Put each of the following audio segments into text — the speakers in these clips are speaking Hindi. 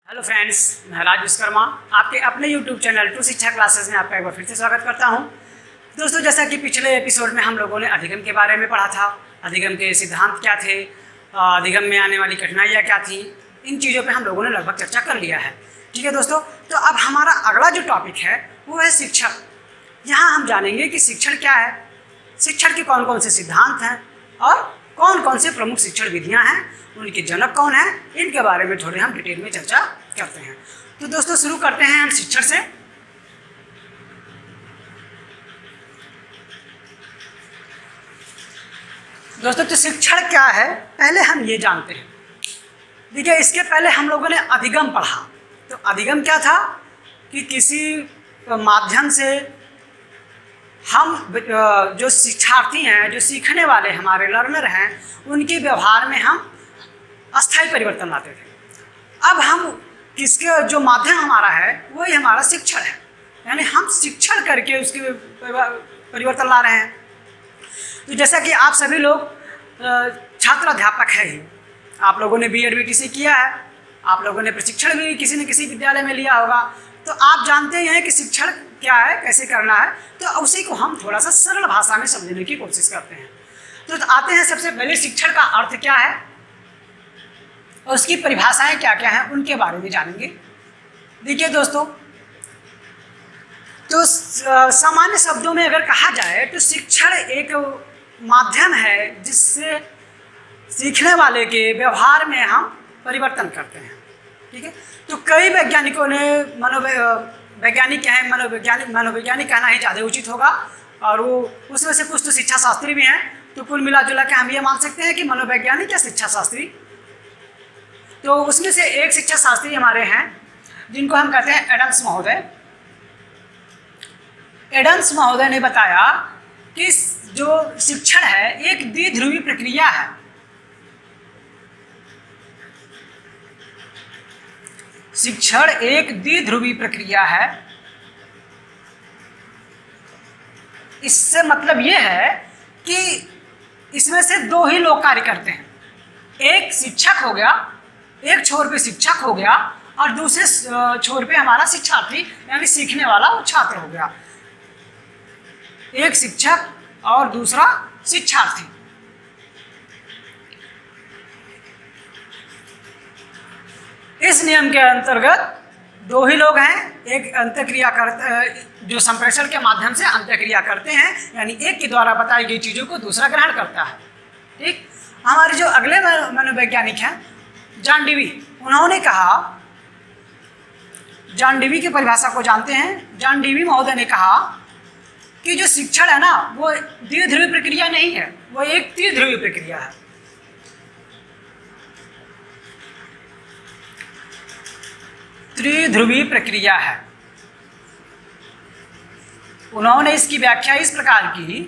हेलो फ्रेंड्स, मैं राज विश्वकर्मा आपके अपने यूट्यूब चैनल टू शिक्षा क्लासेस में आपका एक बार फिर से स्वागत करता हूं। दोस्तों, जैसा कि पिछले एपिसोड में हम लोगों ने अधिगम के बारे में पढ़ा था, अधिगम के सिद्धांत क्या थे, अधिगम में आने वाली कठिनाइयाँ क्या थी, इन चीज़ों पर हम लोगों ने लगभग चर्चा कर लिया है। ठीक है दोस्तों, तो अब हमारा अगला जो टॉपिक है वो है शिक्षण। यहाँ हम जानेंगे कि शिक्षण क्या है, शिक्षण के कौन कौन से सिद्धांत हैं और कौन कौन से प्रमुख शिक्षण विधियाँ हैं, उनके जनक कौन हैं, इनके बारे में थोड़े हम डिटेल में चर्चा करते हैं। तो दोस्तों, शुरू करते हैं हम शिक्षण से। दोस्तों, तो शिक्षण क्या है पहले हम ये जानते हैं। देखिए, इसके पहले हम लोगों ने अधिगम पढ़ा। तो अधिगम क्या था कि किसी माध्यम से हम जो शिक्षार्थी हैं, जो सीखने वाले हमारे लर्नर हैं, उनके व्यवहार में हम अस्थायी परिवर्तन लाते थे। अब हम किसके जो माध्यम हमारा है वही हमारा शिक्षण है, यानी हम शिक्षण करके उसके परिवर्तन ला रहे हैं। तो जैसा कि आप सभी लोग छात्र अध्यापक है ही, आप लोगों ने BEd BTC किया है, आप लोगों ने प्रशिक्षण भी किसी न किसी विद्यालय में लिया होगा, तो आप जानते हैं कि शिक्षण क्या है, कैसे करना है। तो उसी को हम थोड़ा सा सरल भाषा में समझने की कोशिश करते हैं। तो आते हैं सबसे पहले शिक्षण का अर्थ क्या है और उसकी परिभाषाएं क्या क्या हैं, उनके बारे में जानेंगे। देखिए दोस्तों, तो सामान्य शब्दों में अगर कहा जाए तो शिक्षण एक माध्यम है जिससे सीखने वाले के व्यवहार में हम परिवर्तन करते हैं। ठीक है, तो कई वैज्ञानिकों ने मनोवैज्ञानिक हैं, मनोवैज्ञानिक कहना ही ज़्यादा उचित होगा, और वो उसमें से कुछ तो शिक्षा शास्त्री भी हैं। तो कुल मिला जुला के हम ये मान सकते हैं कि मनोवैज्ञानिक या शिक्षा शास्त्री। तो उसमें से एक शिक्षा शास्त्री हमारे हैं जिनको हम कहते हैं एडम्स महोदय। एडम्स महोदय ने बताया कि जो शिक्षण है एक द्विध्रुवी प्रक्रिया है। शिक्षण एक द्विध्रुवी प्रक्रिया है। इससे मतलब ये है कि इसमें से दो ही लोग कार्य करते हैं। एक शिक्षक हो गया, एक छोर पे शिक्षक हो गया, और दूसरे छोर पे हमारा शिक्षार्थी यानी सीखने वाला वो छात्र हो गया। एक शिक्षक और दूसरा शिक्षार्थी। इस नियम के अंतर्गत दो ही लोग हैं, एक अंतःक्रिया जो संप्रेषण के माध्यम से अंतःक्रिया करते हैं, यानी एक के द्वारा बताई गई चीज़ों को दूसरा ग्रहण करता है। ठीक, हमारे जो अगले मनोवैज्ञानिक हैं जॉन डेवी, उन्होंने कहा, जॉन डेवी की परिभाषा को जानते हैं। जॉन डेवी महोदय ने कहा कि जो शिक्षण है ना वो द्विध्रुवी प्रक्रिया नहीं है, वो एक त्रिध्रुवी प्रक्रिया है। त्रिध्रुवी प्रक्रिया है। उन्होंने इसकी व्याख्या इस प्रकार की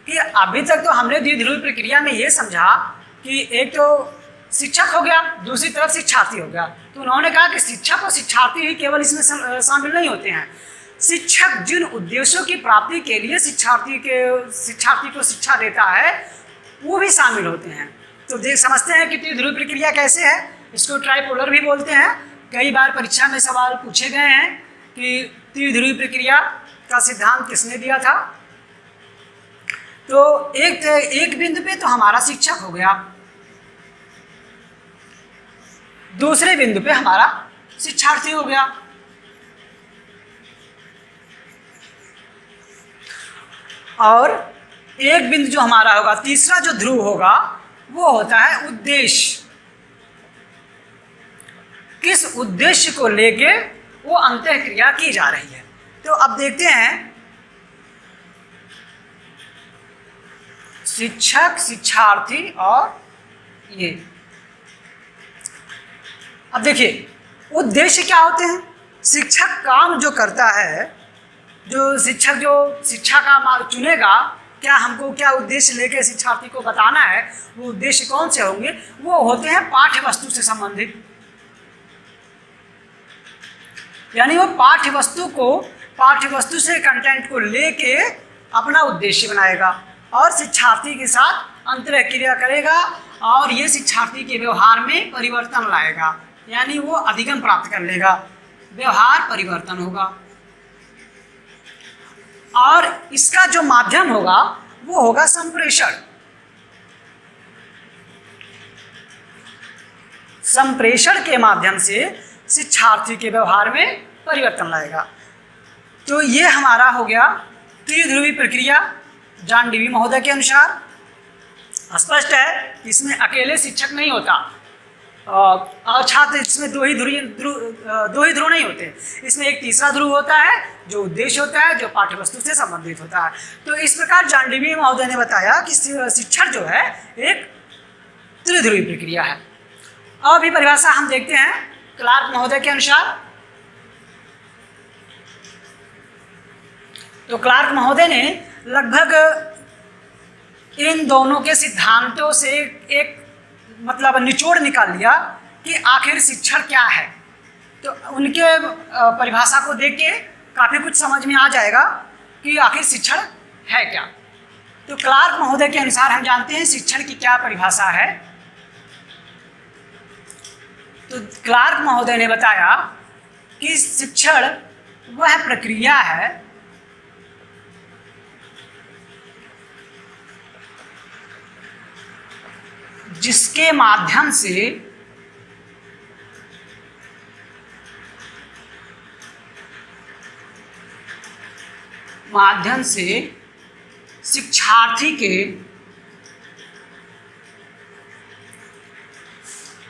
कि अभी तक तो हमने द्विध्रुवी प्रक्रिया में ये समझा कि एक तो शिक्षक हो गया, दूसरी तरफ शिक्षार्थी हो गया। तो उन्होंने कहा कि शिक्षक और शिक्षार्थी ही केवल इसमें शामिल नहीं होते हैं। शिक्षक जिन उद्देश्यों की प्राप्ति के लिए शिक्षार्थी को शिक्षा देता है वो भी शामिल होते हैं। तो समझते हैं कि त्रिध्रुवी प्रक्रिया कैसे है। इसको ट्राइपोलर भी बोलते हैं। कई बार परीक्षा में सवाल पूछे गए हैं कि त्रिध्रुवी प्रक्रिया का सिद्धांत किसने दिया था। तो एक बिंदु पे तो हमारा शिक्षक हो गया, दूसरे बिंदु पे हमारा शिक्षार्थी हो गया, और एक बिंदु जो हमारा होगा, तीसरा जो ध्रुव होगा वो होता है उद्देश्य। किस उद्देश्य को लेके वो अंतःक्रिया की जा रही है। तो अब देखते हैं, शिक्षक, शिक्षार्थी और ये। अब देखिए, उद्देश्य क्या होते हैं। शिक्षक काम जो करता है, जो शिक्षक जो शिक्षा का मार्ग चुनेगा, क्या हमको क्या उद्देश्य लेके शिक्षार्थी को बताना है, वो उद्देश्य कौन से होंगे, वो होते हैं पाठ्य वस्तु से संबंधित। यानी वो पाठ्य वस्तु से कंटेंट को लेके अपना उद्देश्य बनाएगा और शिक्षार्थी के साथ अंतःक्रिया करेगा और ये शिक्षार्थी के व्यवहार में परिवर्तन लाएगा। यानी वो अधिगम प्राप्त कर लेगा, व्यवहार परिवर्तन होगा। और इसका जो माध्यम होगा वो होगा संप्रेषण। संप्रेषण के माध्यम से शिक्षार्थी के व्यवहार में परिवर्तन लाएगा। तो ये हमारा हो गया त्रिध्रुवी प्रक्रिया जॉन डीवी महोदय के अनुसार। स्पष्ट है कि इसमें अकेले शिक्षक नहीं होता और छात्र, इसमें दो ही ध्रुव नहीं होते, इसमें एक तीसरा ध्रुव होता है जो उद्देश्य होता है, जो पाठ्यवस्तु से संबंधित होता है। तो इस प्रकार जॉन डीवी महोदय ने बताया कि शिक्षण जो है एक त्रिध्रुवी प्रक्रिया है। और भी परिभाषा हम देखते हैं क्लार्क महोदय के अनुसार। तो क्लार्क महोदय ने लगभग इन दोनों के सिद्धांतों से एक मतलब निचोड़ निकाल लिया कि आखिर शिक्षण क्या है। तो उनके परिभाषा को देख के काफ़ी कुछ समझ में आ जाएगा कि आखिर शिक्षण है क्या। तो क्लार्क महोदय के अनुसार हम जानते हैं शिक्षण की क्या परिभाषा है। तो क्लार्क महोदय ने बताया कि शिक्षण वह प्रक्रिया है जिसके माध्यम से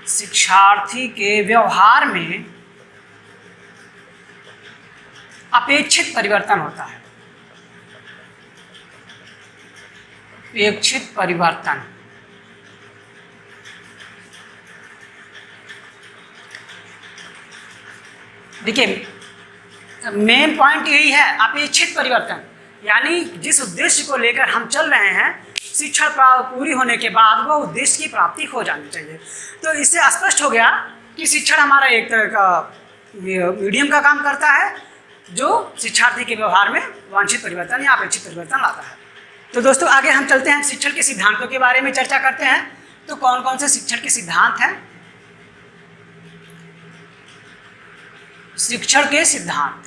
शिक्षार्थी के व्यवहार में अपेक्षित परिवर्तन होता है। अपेक्षित परिवर्तन, देखिए मेन पॉइंट यही है, अपेक्षित परिवर्तन। यानी जिस उद्देश्य को लेकर हम चल रहे हैं, शिक्षण पूरी होने के बाद वो उद्देश्य की प्राप्ति हो जानी चाहिए। तो इससे स्पष्ट हो गया कि शिक्षण हमारा एक तरह का मीडियम का काम करता है जो शिक्षार्थी के व्यवहार में वांछित परिवर्तन या अपेक्षित परिवर्तन लाता है। तो दोस्तों आगे हम चलते हैं, शिक्षण के सिद्धांतों के बारे में चर्चा करते हैं। तो कौन कौन से शिक्षण के सिद्धांत हैं? शिक्षण के सिद्धांत,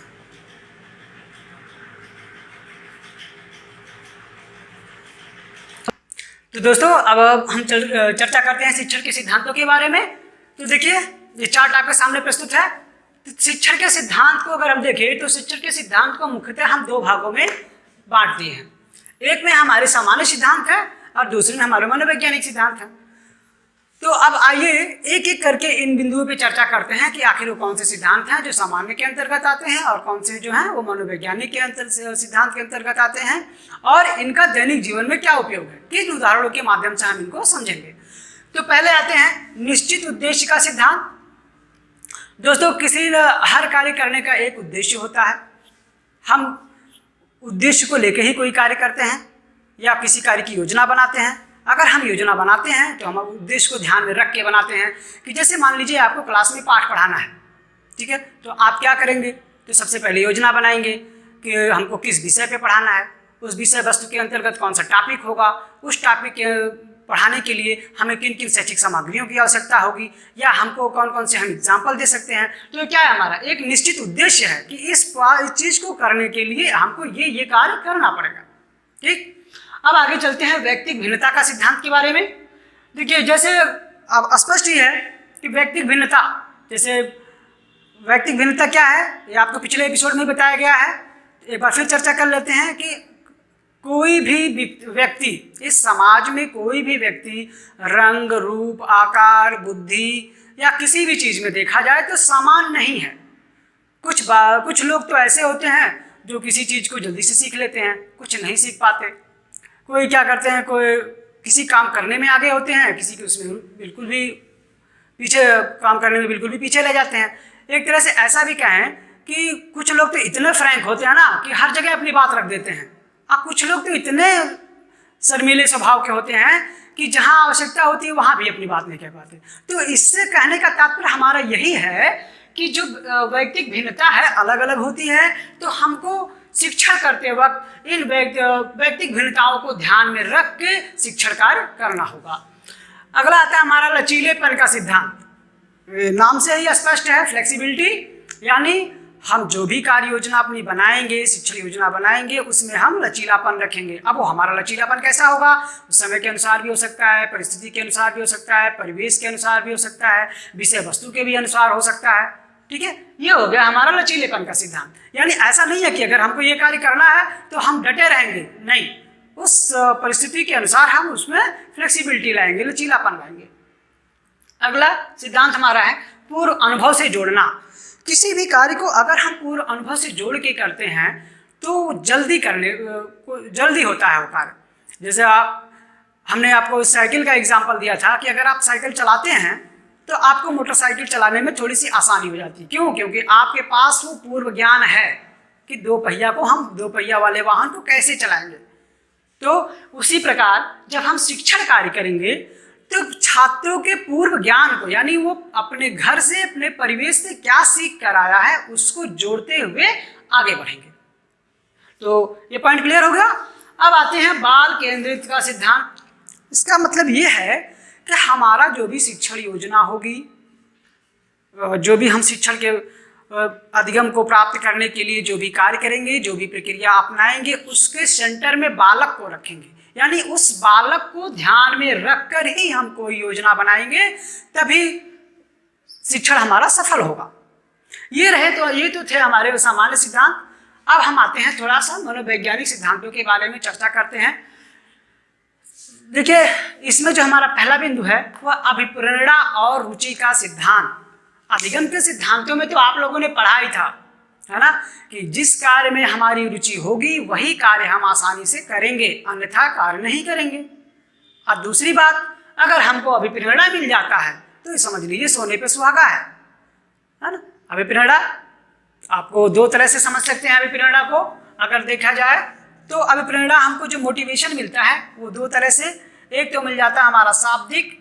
तो दोस्तों अब हम चर्चा करते हैं शिक्षण के सिद्धांतों के बारे में। तो देखिए ये चार्ट आपके सामने प्रस्तुत है। तो शिक्षण के सिद्धांत को अगर हम देखें तो शिक्षण के सिद्धांत को मुख्यतः हम दो भागों में बांट दिए हैं। एक में हमारे सामान्य सिद्धांत है और दूसरे में हमारे मनोवैज्ञानिक सिद्धांत है। तो अब आइए एक एक करके इन बिंदुओं पे चर्चा करते हैं कि आखिर वो कौन से सिद्धांत हैं जो सामान्य के अंतर्गत आते हैं और कौन से जो हैं वो मनोवैज्ञानिक के सिद्धांत के अंतर्गत आते हैं और इनका दैनिक जीवन में क्या उपयोग है। किन उदाहरणों के माध्यम से हम इनको समझेंगे। तो पहले आते हैं निश्चित उद्देश्य का सिद्धांत। दोस्तों हर कार्य करने का एक उद्देश्य होता है। हम उद्देश्य को लेकर ही कोई कार्य करते हैं या किसी कार्य की योजना बनाते हैं। अगर हम योजना बनाते हैं तो हम उद्देश्य को ध्यान में रख के बनाते हैं कि जैसे मान लीजिए आपको क्लास में पाठ पढ़ाना है, ठीक है, तो आप क्या करेंगे? तो सबसे पहले योजना बनाएंगे कि हमको किस विषय पे पढ़ाना है, उस विषय वस्तु के अंतर्गत कौन सा टॉपिक होगा, उस टॉपिक के पढ़ाने के लिए हमें किन किन शैक्षिक सामग्रियों की आवश्यकता होगी या हमको कौन कौन से हम एग्जाम्पल दे सकते हैं। तो क्या है, हमारा एक निश्चित उद्देश्य है कि इस चीज़ को करने के लिए हमको ये कार्य करना पड़ेगा। ठीक, अब आगे चलते हैं व्यक्तिक भिन्नता का सिद्धांत के बारे में। देखिए जैसे अब स्पष्ट ही है कि व्यक्तिक भिन्नता, जैसे व्यक्तिक भिन्नता क्या है ये आपको पिछले एपिसोड में बताया गया है। एक बार फिर चर्चा कर लेते हैं कि कोई भी व्यक्ति, इस समाज में कोई भी व्यक्ति रंग, रूप, आकार, बुद्धि या किसी भी चीज़ में देखा जाए तो समान नहीं है। कुछ लोग तो ऐसे होते हैं जो किसी चीज़ को जल्दी से सीख लेते हैं, कुछ नहीं सीख पाते। कोई क्या करते हैं, कोई किसी काम करने में आगे होते हैं, किसी के उसमें बिल्कुल भी पीछे, काम करने में बिल्कुल भी पीछे रह जाते हैं। एक तरह से ऐसा भी कहें कि कुछ लोग तो इतने फ्रैंक होते हैं ना कि हर जगह अपनी बात रख देते हैं, और कुछ लोग तो इतने शर्मीले स्वभाव के होते हैं कि जहाँ आवश्यकता होती है वहाँ भी अपनी बात नहीं कह पाते। तो इससे कहने का तात्पर्य हमारा यही है कि जो वैयक्तिक भिन्नता है अलग अलग होती है, तो हमको शिक्षण करते वक्त इन वैयक्तिक भिन्नताओं को ध्यान में रख के शिक्षण कार्य करना होगा। अगला आता है हमारा लचीलेपन का सिद्धांत। नाम से ही स्पष्ट है, फ्लेक्सिबिलिटी यानी हम जो भी कार्य योजना अपनी बनाएंगे, शिक्षण योजना बनाएंगे, उसमें हम लचीलापन रखेंगे। अब वो हमारा लचीलापन कैसा होगा, उस समय के अनुसार भी हो सकता है, परिस्थिति के अनुसार भी हो सकता है, परिवेश के अनुसार भी हो सकता है, विषय वस्तु के भी अनुसार हो सकता है। ठीक है, ये हो गया हमारा लचीलेपन का सिद्धांत। यानी ऐसा नहीं है कि अगर हमको ये कार्य करना है तो हम डटे रहेंगे, नहीं, उस परिस्थिति के अनुसार हम उसमें फ्लेक्सिबिलिटी लाएंगे, लचीलापन लाएंगे। अगला सिद्धांत हमारा है पूर्व अनुभव से जोड़ना। किसी भी कार्य को अगर हम पूर्व अनुभव से जोड़ के करते हैं तो जल्दी होता है वो कार्य। जैसे हमने आपको साइकिल का एग्जाम्पल दिया था कि अगर आप साइकिल चलाते हैं तो आपको मोटरसाइकिल चलाने में थोड़ी सी आसानी हो जाती है। क्यों? क्योंकि आपके पास वो पूर्व ज्ञान है कि दो पहिया को हम दो पहिया वाले वाहन को कैसे चलाएंगे। तो उसी प्रकार जब हम शिक्षण कार्य करेंगे तो छात्रों के पूर्व ज्ञान को, यानी वो अपने घर से, अपने परिवेश से क्या सीख कर आया है, उसको जोड़ते हुए आगे बढ़ेंगे। तो ये पॉइंट क्लियर हो गया। अब आते हैं बाल केंद्रित का सिद्धांत। इसका मतलब ये है कि हमारा जो भी शिक्षण योजना होगी, जो भी हम शिक्षण के अधिगम को प्राप्त करने के लिए जो भी कार्य करेंगे, जो भी प्रक्रिया अपनाएंगे, उसके सेंटर में बालक को रखेंगे। यानी उस बालक को ध्यान में रखकर ही हम कोई योजना बनाएंगे, तभी शिक्षण हमारा सफल होगा। ये तो थे हमारे सामान्य सिद्धांत। अब हम आते हैं थोड़ा सा मनोवैज्ञानिक सिद्धांतों के बारे में चर्चा करते हैं। देखिए, इसमें जो हमारा पहला बिंदु है वह अभिप्रेरणा और रुचि का सिद्धांत। अधिगम के सिद्धांतों में तो आप लोगों ने पढ़ा ही था, है ना, कि जिस कार्य में हमारी रुचि होगी वही कार्य हम आसानी से करेंगे, अन्यथा कार्य नहीं करेंगे। अब दूसरी बात, अगर हमको अभिप्रेरणा मिल जाता है तो समझ लीजिए सोने पे सुहागा है ना। अभिप्रेरणा आपको दो तरह से समझ सकते हैं। अभिप्रेरणा को अगर देखा जाए तो अभिप्रेरणा हमको जो मोटिवेशन मिलता है वो दो तरह से, एक तो मिल जाता है हमारा शाब्दिक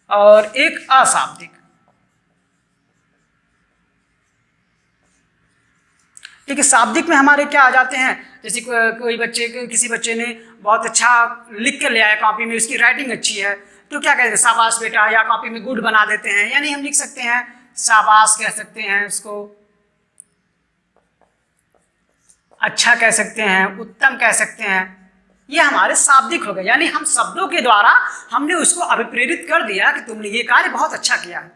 और एक अशाब्दिक। ठीक है, शाब्दिक में हमारे क्या आ जाते हैं, जैसे किसी बच्चे ने बहुत अच्छा लिख कर ले आया कॉपी में, उसकी राइटिंग अच्छी है तो क्या कहते हैं, शाबाश बेटा, या कॉपी में गुड बना देते हैं। यानी हम लिख सकते हैं शाबाश कह सकते हैं, उसको अच्छा कह सकते हैं, उत्तम कह सकते हैं। ये हमारे शाब्दिक हो गए, यानी हम शब्दों के द्वारा हमने उसको अभिप्रेरित कर दिया कि तुमने ये कार्य बहुत अच्छा किया है।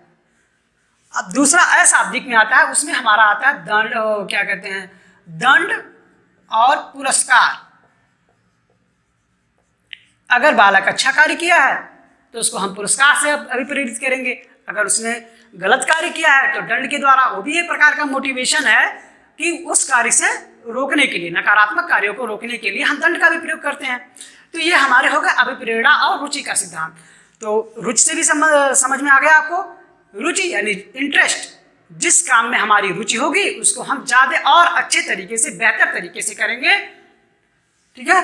अब दूसरा अशाब्दिक में आता है, उसमें हमारा आता है दंड, क्या कहते हैं, दंड और पुरस्कार। अगर बालक अच्छा कार्य किया है तो उसको हम पुरस्कार से अभिप्रेरित करेंगे, अगर उसने गलत कार्य किया है तो दंड के द्वारा। वो भी एक प्रकार का मोटिवेशन है कि उस कार्य से रोकने के लिए, नकारात्मक कार्यों को रोकने के लिए हम दंड का भी प्रयोग करते हैं। तो ये हमारे हो गए अभिप्रेरणा और रुचि का सिद्धांत। तो रुचि से भी समझ में आ गया आपको। रुचि यानी इंटरेस्ट, जिस काम में हमारी रुचि होगी उसको हम ज़्यादा और अच्छे तरीके से, बेहतर तरीके से करेंगे। ठीक है,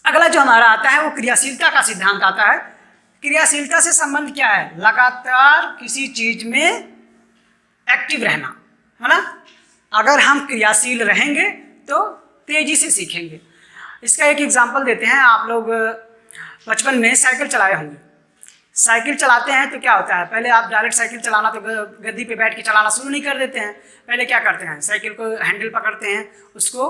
अगला जो हमारा आता है वो क्रियाशीलता का सिद्धांत आता है। क्रियाशीलता से संबंध क्या है, लगातार किसी चीज में एक्टिव रहना, है ना। अगर हम क्रियाशील रहेंगे तो तेजी से सीखेंगे। इसका एक एग्जांपल देते हैं। आप लोग बचपन में साइकिल चलाए होंगे। साइकिल चलाते हैं तो क्या होता है, पहले आप डायरेक्ट साइकिल चलाना तो गद्दी पे बैठ के चलाना शुरू नहीं कर देते हैं। पहले क्या करते हैं, साइकिल को हैंडल पकड़ते हैं, उसको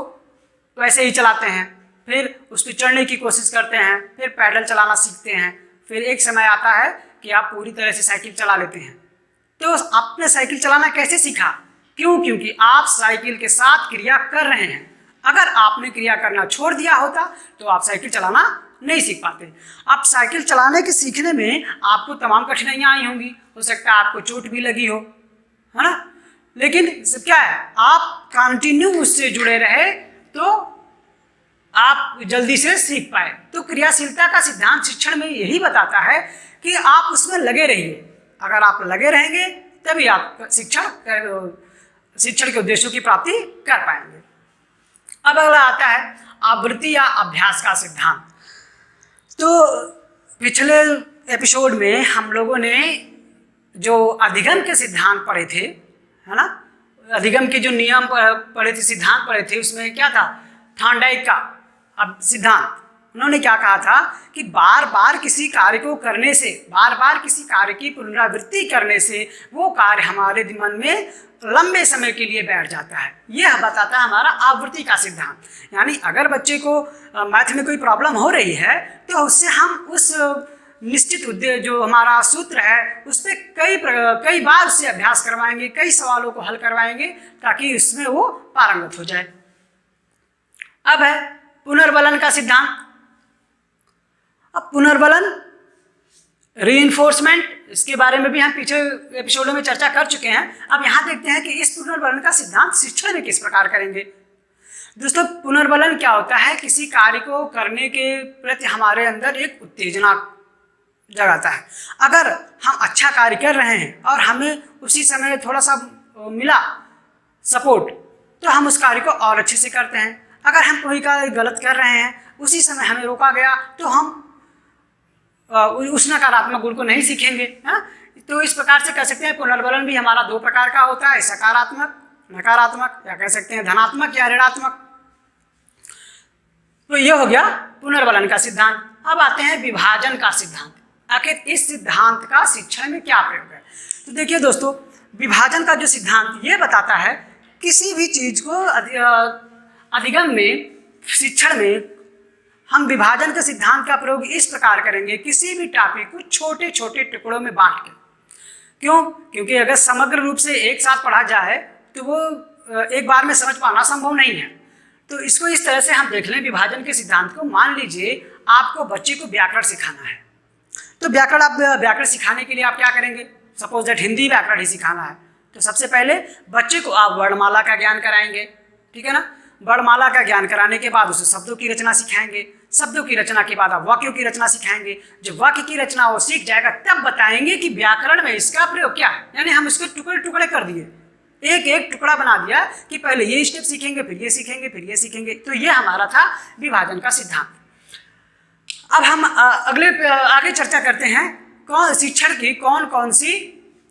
वैसे ही चलाते हैं, फिर उस पर चढ़ने की कोशिश करते हैं, फिर पैडल चलाना सीखते हैं, फिर एक समय आता है कि आप पूरी तरह से साइकिल चला लेते हैं। तो आपने साइकिल चलाना कैसे सीखा, क्यों? क्योंकि आप साइकिल के साथ क्रिया कर रहे हैं। अगर आपने क्रिया करना छोड़ दिया होता तो आप साइकिल चलाना नहीं सीख पाते। आप साइकिल चलाने के सीखने में आपको तमाम कठिनाइयाँ आई होंगी, हो सकता है आपको चोट भी लगी हो, है ना। लेकिन क्या है, आप कंटिन्यू उससे जुड़े रहे तो आप जल्दी से सीख पाए। तो क्रियाशीलता का सिद्धांत शिक्षण में यही बताता है कि आप उसमें लगे रहिए। अगर आप लगे रहेंगे तभी आप शिक्षण के उद्देश्यों की प्राप्ति कर पाएंगे। अब अगला आता है आवृत्ति या अभ्यास का सिद्धांत। तो पिछले एपिसोड में हम लोगों ने जो अधिगम के सिद्धांत पढ़े थे, है ना, अधिगम के जो नियम पढ़े थे, सिद्धांत पढ़े थे, उसमें क्या था, थॉर्नडाइक का अब सिद्धांत, उन्होंने क्या कहा था कि बार बार किसी कार्य को करने से, बार बार किसी कार्य की पुनरावृत्ति करने से वो कार्य हमारे मन में लंबे समय के लिए बैठ जाता है। यह बताता है हमारा आवृत्ति का सिद्धांत। यानी अगर बच्चे को मैथ में कोई प्रॉब्लम हो रही है तो उससे हम उस निश्चित उद्देश्य जो हमारा सूत्र है उस पर कई बार उससे अभ्यास करवाएंगे, कई सवालों को हल करवाएंगे ताकि उसमें वो पारंगत हो जाए। अब है पुनर्बलन का सिद्धांत। अब पुनर्बलन, रीइंफोर्समेंट, इसके बारे में भी हम पीछे एपिसोडों में चर्चा कर चुके हैं। अब यहाँ देखते हैं कि इस पुनर्बलन का सिद्धांत शिक्षण में किस प्रकार करेंगे। दोस्तों, पुनर्बलन क्या होता है? किसी कार्य को करने के प्रति हमारे अंदर एक उत्तेजना जगाता है। अगर हम अच्छा कार्य कर रहे हैं और हमें उसी समय थोड़ा सा मिला सपोर्ट तो हम उस कार्य को और अच्छे से करते हैं। अगर हम कोई कार्य गलत कर रहे हैं, उसी समय हमें रोका गया तो हम उस नकारात्मक गुण को नहीं सीखेंगे। तो इस प्रकार से कह सकते हैं पुनर्बलन भी हमारा दो प्रकार का होता है, सकारात्मक, नकारात्मक, या कह सकते हैं धनात्मक या ऋणात्मक। तो यह हो गया पुनर्बलन का सिद्धांत। अब आते हैं विभाजन का सिद्धांत। आखिर इस सिद्धांत का शिक्षण में क्या प्रयोग है? तो देखिए दोस्तों, विभाजन का जो सिद्धांत ये बताता है किसी भी चीज को अधिगम में, शिक्षण में हम विभाजन के सिद्धांत का प्रयोग इस प्रकार करेंगे, किसी भी टॉपिक को छोटे छोटे टुकड़ों में बांट के। क्यों? क्योंकि अगर समग्र रूप से एक साथ पढ़ा जाए तो वो एक बार में समझ पाना संभव नहीं है। तो इसको इस तरह से हम देख लें विभाजन के सिद्धांत को। मान लीजिए आपको बच्चे को व्याकरण सिखाना है, तो व्याकरण सिखाने के लिए आप क्या करेंगे? सपोज दैट हिंदी व्याकरण ही सिखाना है, तो सबसे पहले बच्चे को आप वर्णमाला का ज्ञान कराएंगे, ठीक है ना। वर्णमाला का ज्ञान कराने के बाद उसे शब्दों की रचना सिखाएंगे। शब्दों की रचना के बाद आप वाक्यों की रचना सिखाएंगे। जब वाक्य की रचना वो सीख जाएगा तब बताएंगे कि व्याकरण में इसका प्रयोग क्या है। यानी हम इसको टुकड़े टुकड़े कर दिए, एक एक टुकड़ा बना दिया कि पहले ये स्टेप सीखेंगे, फिर ये सीखेंगे, फिर ये सीखेंगे। तो ये हमारा था विभाजन का सिद्धांत। अब हम आगे चर्चा करते हैं शिक्षण की कौन कौन सी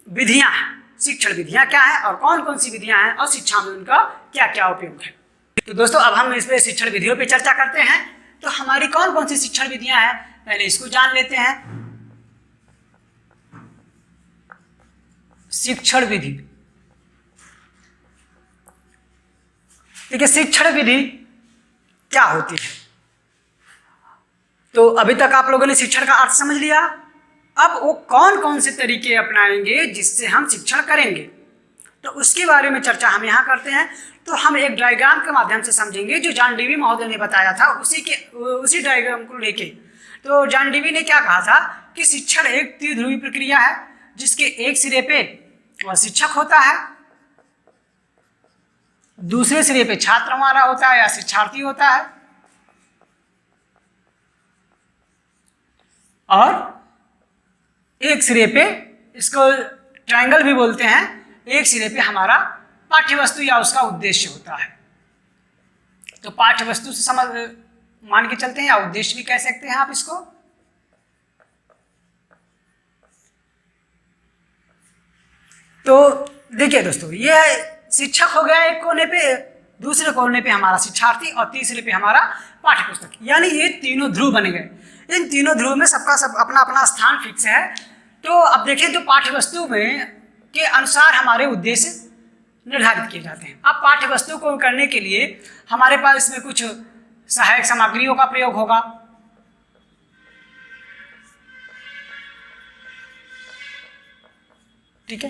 विधियां हैं, शिक्षण विधियां क्या है और कौन कौन सी विधियां हैं और शिक्षा में उनका क्या क्या उपयोग है। तो दोस्तों, अब हम इस पे शिक्षण विधियों पे चर्चा करते हैं। तो हमारी कौन कौन सी शिक्षण विधियां हैं, पहले इसको जान लेते हैं। शिक्षण विधि, ठीक है। शिक्षण विधि क्या होती है? तो अभी तक आप लोगों ने शिक्षण का अर्थ समझ लिया। अब वो कौन कौन से तरीके अपनाएंगे जिससे हम शिक्षण करेंगे, तो उसके बारे में चर्चा हम यहाँ करते हैं। तो हम एक डायग्राम के माध्यम से समझेंगे जो जॉन डीवी महोदय ने बताया था, उसी डायग्राम को लेके। तो जॉन डीवी ने क्या कहा था कि शिक्षण एक द्विध्रुवी प्रक्रिया है जिसके एक सिरे पे शिक्षक होता है, दूसरे सिरे पे छात्र हमारा होता है या शिक्षार्थी होता है, और एक सिरे पे, इसको ट्रायंगल भी बोलते हैं, एक सिरे पे हमारा पाठ्य वस्तु या उसका उद्देश्य होता है। तो पाठ्य वस्तु से समझ मान के चलते हैं, या उद्देश्य भी कह सकते हैं आप इसको। तो देखिए दोस्तों, ये शिक्षक हो गया एक कोने पे, दूसरे कोने पे हमारा शिक्षार्थी और तीसरे पे हमारा पाठ्य पुस्तक। यानी ये तीनों ध्रुव बन गए। इन तीनों ध्रुव में सबका सब अपना अपना स्थान फिक्स है। तो अब देखें तो पाठ्य वस्तु में के अनुसार हमारे उद्देश्य निर्धारित किए जाते हैं। अब पाठ्य वस्तु को करने के लिए हमारे पास इसमें कुछ सहायक सामग्रियों का प्रयोग होगा। ठीक है।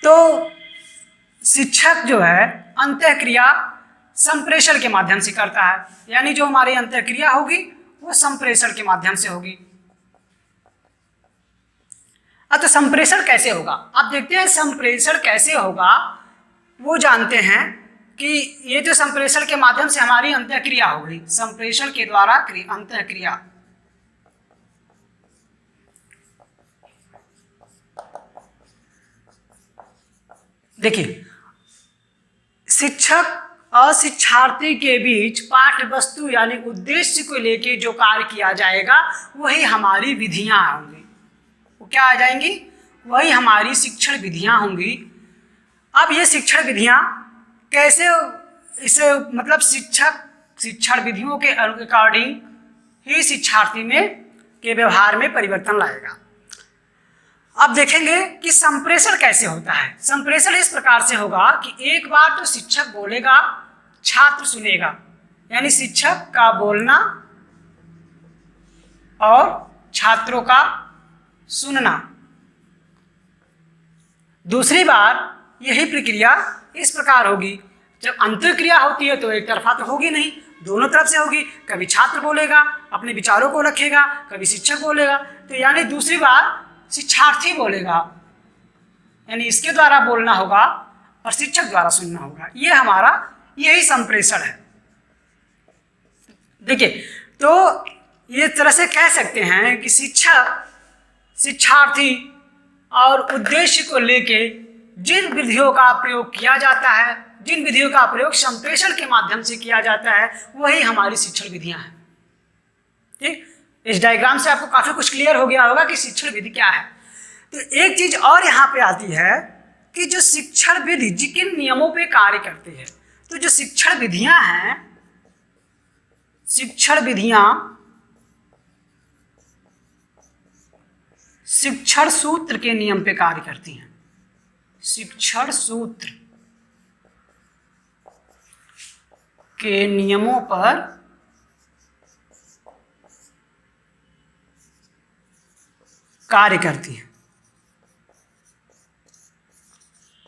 तो शिक्षक जो है अंतःक्रिया संप्रेषण के माध्यम से करता है। यानी जो हमारी अंतःक्रिया होगी वो संप्रेषण के माध्यम से होगी। तो संप्रेषण कैसे होगा? आप देखते हैं संप्रेषण कैसे होगा, वो जानते हैं कि ये जो संप्रेषण के माध्यम से हमारी अंतःक्रिया होगी, संप्रेषण के द्वारा अंतःक्रिया। देखिए, शिक्षक और शिक्षार्थी के बीच पाठ्य वस्तु यानी उद्देश्य को लेके जो कार्य किया जाएगा वही हमारी विधियां होंगी। वो क्या आ जाएंगी? वही हमारी शिक्षण विधियां होंगी। अब ये शिक्षण विधियां कैसे, इसे मतलब शिक्षक शिक्षण विधियों के अकॉर्डिंग ही शिक्षार्थी में के व्यवहार में परिवर्तन लाएगा। अब देखेंगे कि संप्रेषण कैसे होता है। संप्रेषण इस प्रकार से होगा कि एक बार तो शिक्षक बोलेगा, छात्र सुनेगा, यानी शिक्षक का बोलना और छात्रों का सुनना। दूसरी बार यही प्रक्रिया इस प्रकार होगी। जब अंतःक्रिया होती है तो एक तरफा तो होगी नहीं, दोनों तरफ से होगी। कभी छात्र बोलेगा, अपने विचारों को रखेगा, कभी शिक्षक बोलेगा। तो यानी दूसरी बार शिक्षार्थी बोलेगा, यानी इसके द्वारा बोलना होगा और शिक्षक द्वारा सुनना होगा। ये हमारा यही संप्रेषण है। देखिए, तो ये तरह से कह सकते हैं कि शिक्षक शिक्षार्थी और उद्देश्य को लेके जिन विधियों का प्रयोग किया जाता है, जिन विधियों का प्रयोग संप्रेषण के माध्यम से किया जाता है, वही हमारी शिक्षण विधियां हैं। ठीक, इस डायग्राम से आपको काफी कुछ क्लियर हो गया होगा कि शिक्षण विधि क्या है। तो एक चीज और यहाँ पे आती है कि जो शिक्षण विधि जिन नियमों पे कार्य करती है, तो जो शिक्षण विधियां हैं, शिक्षण विधियां शिक्षण सूत्र के नियम पे कार्य करती हैं। शिक्षण सूत्र के नियमों पर कार्य करती हैं।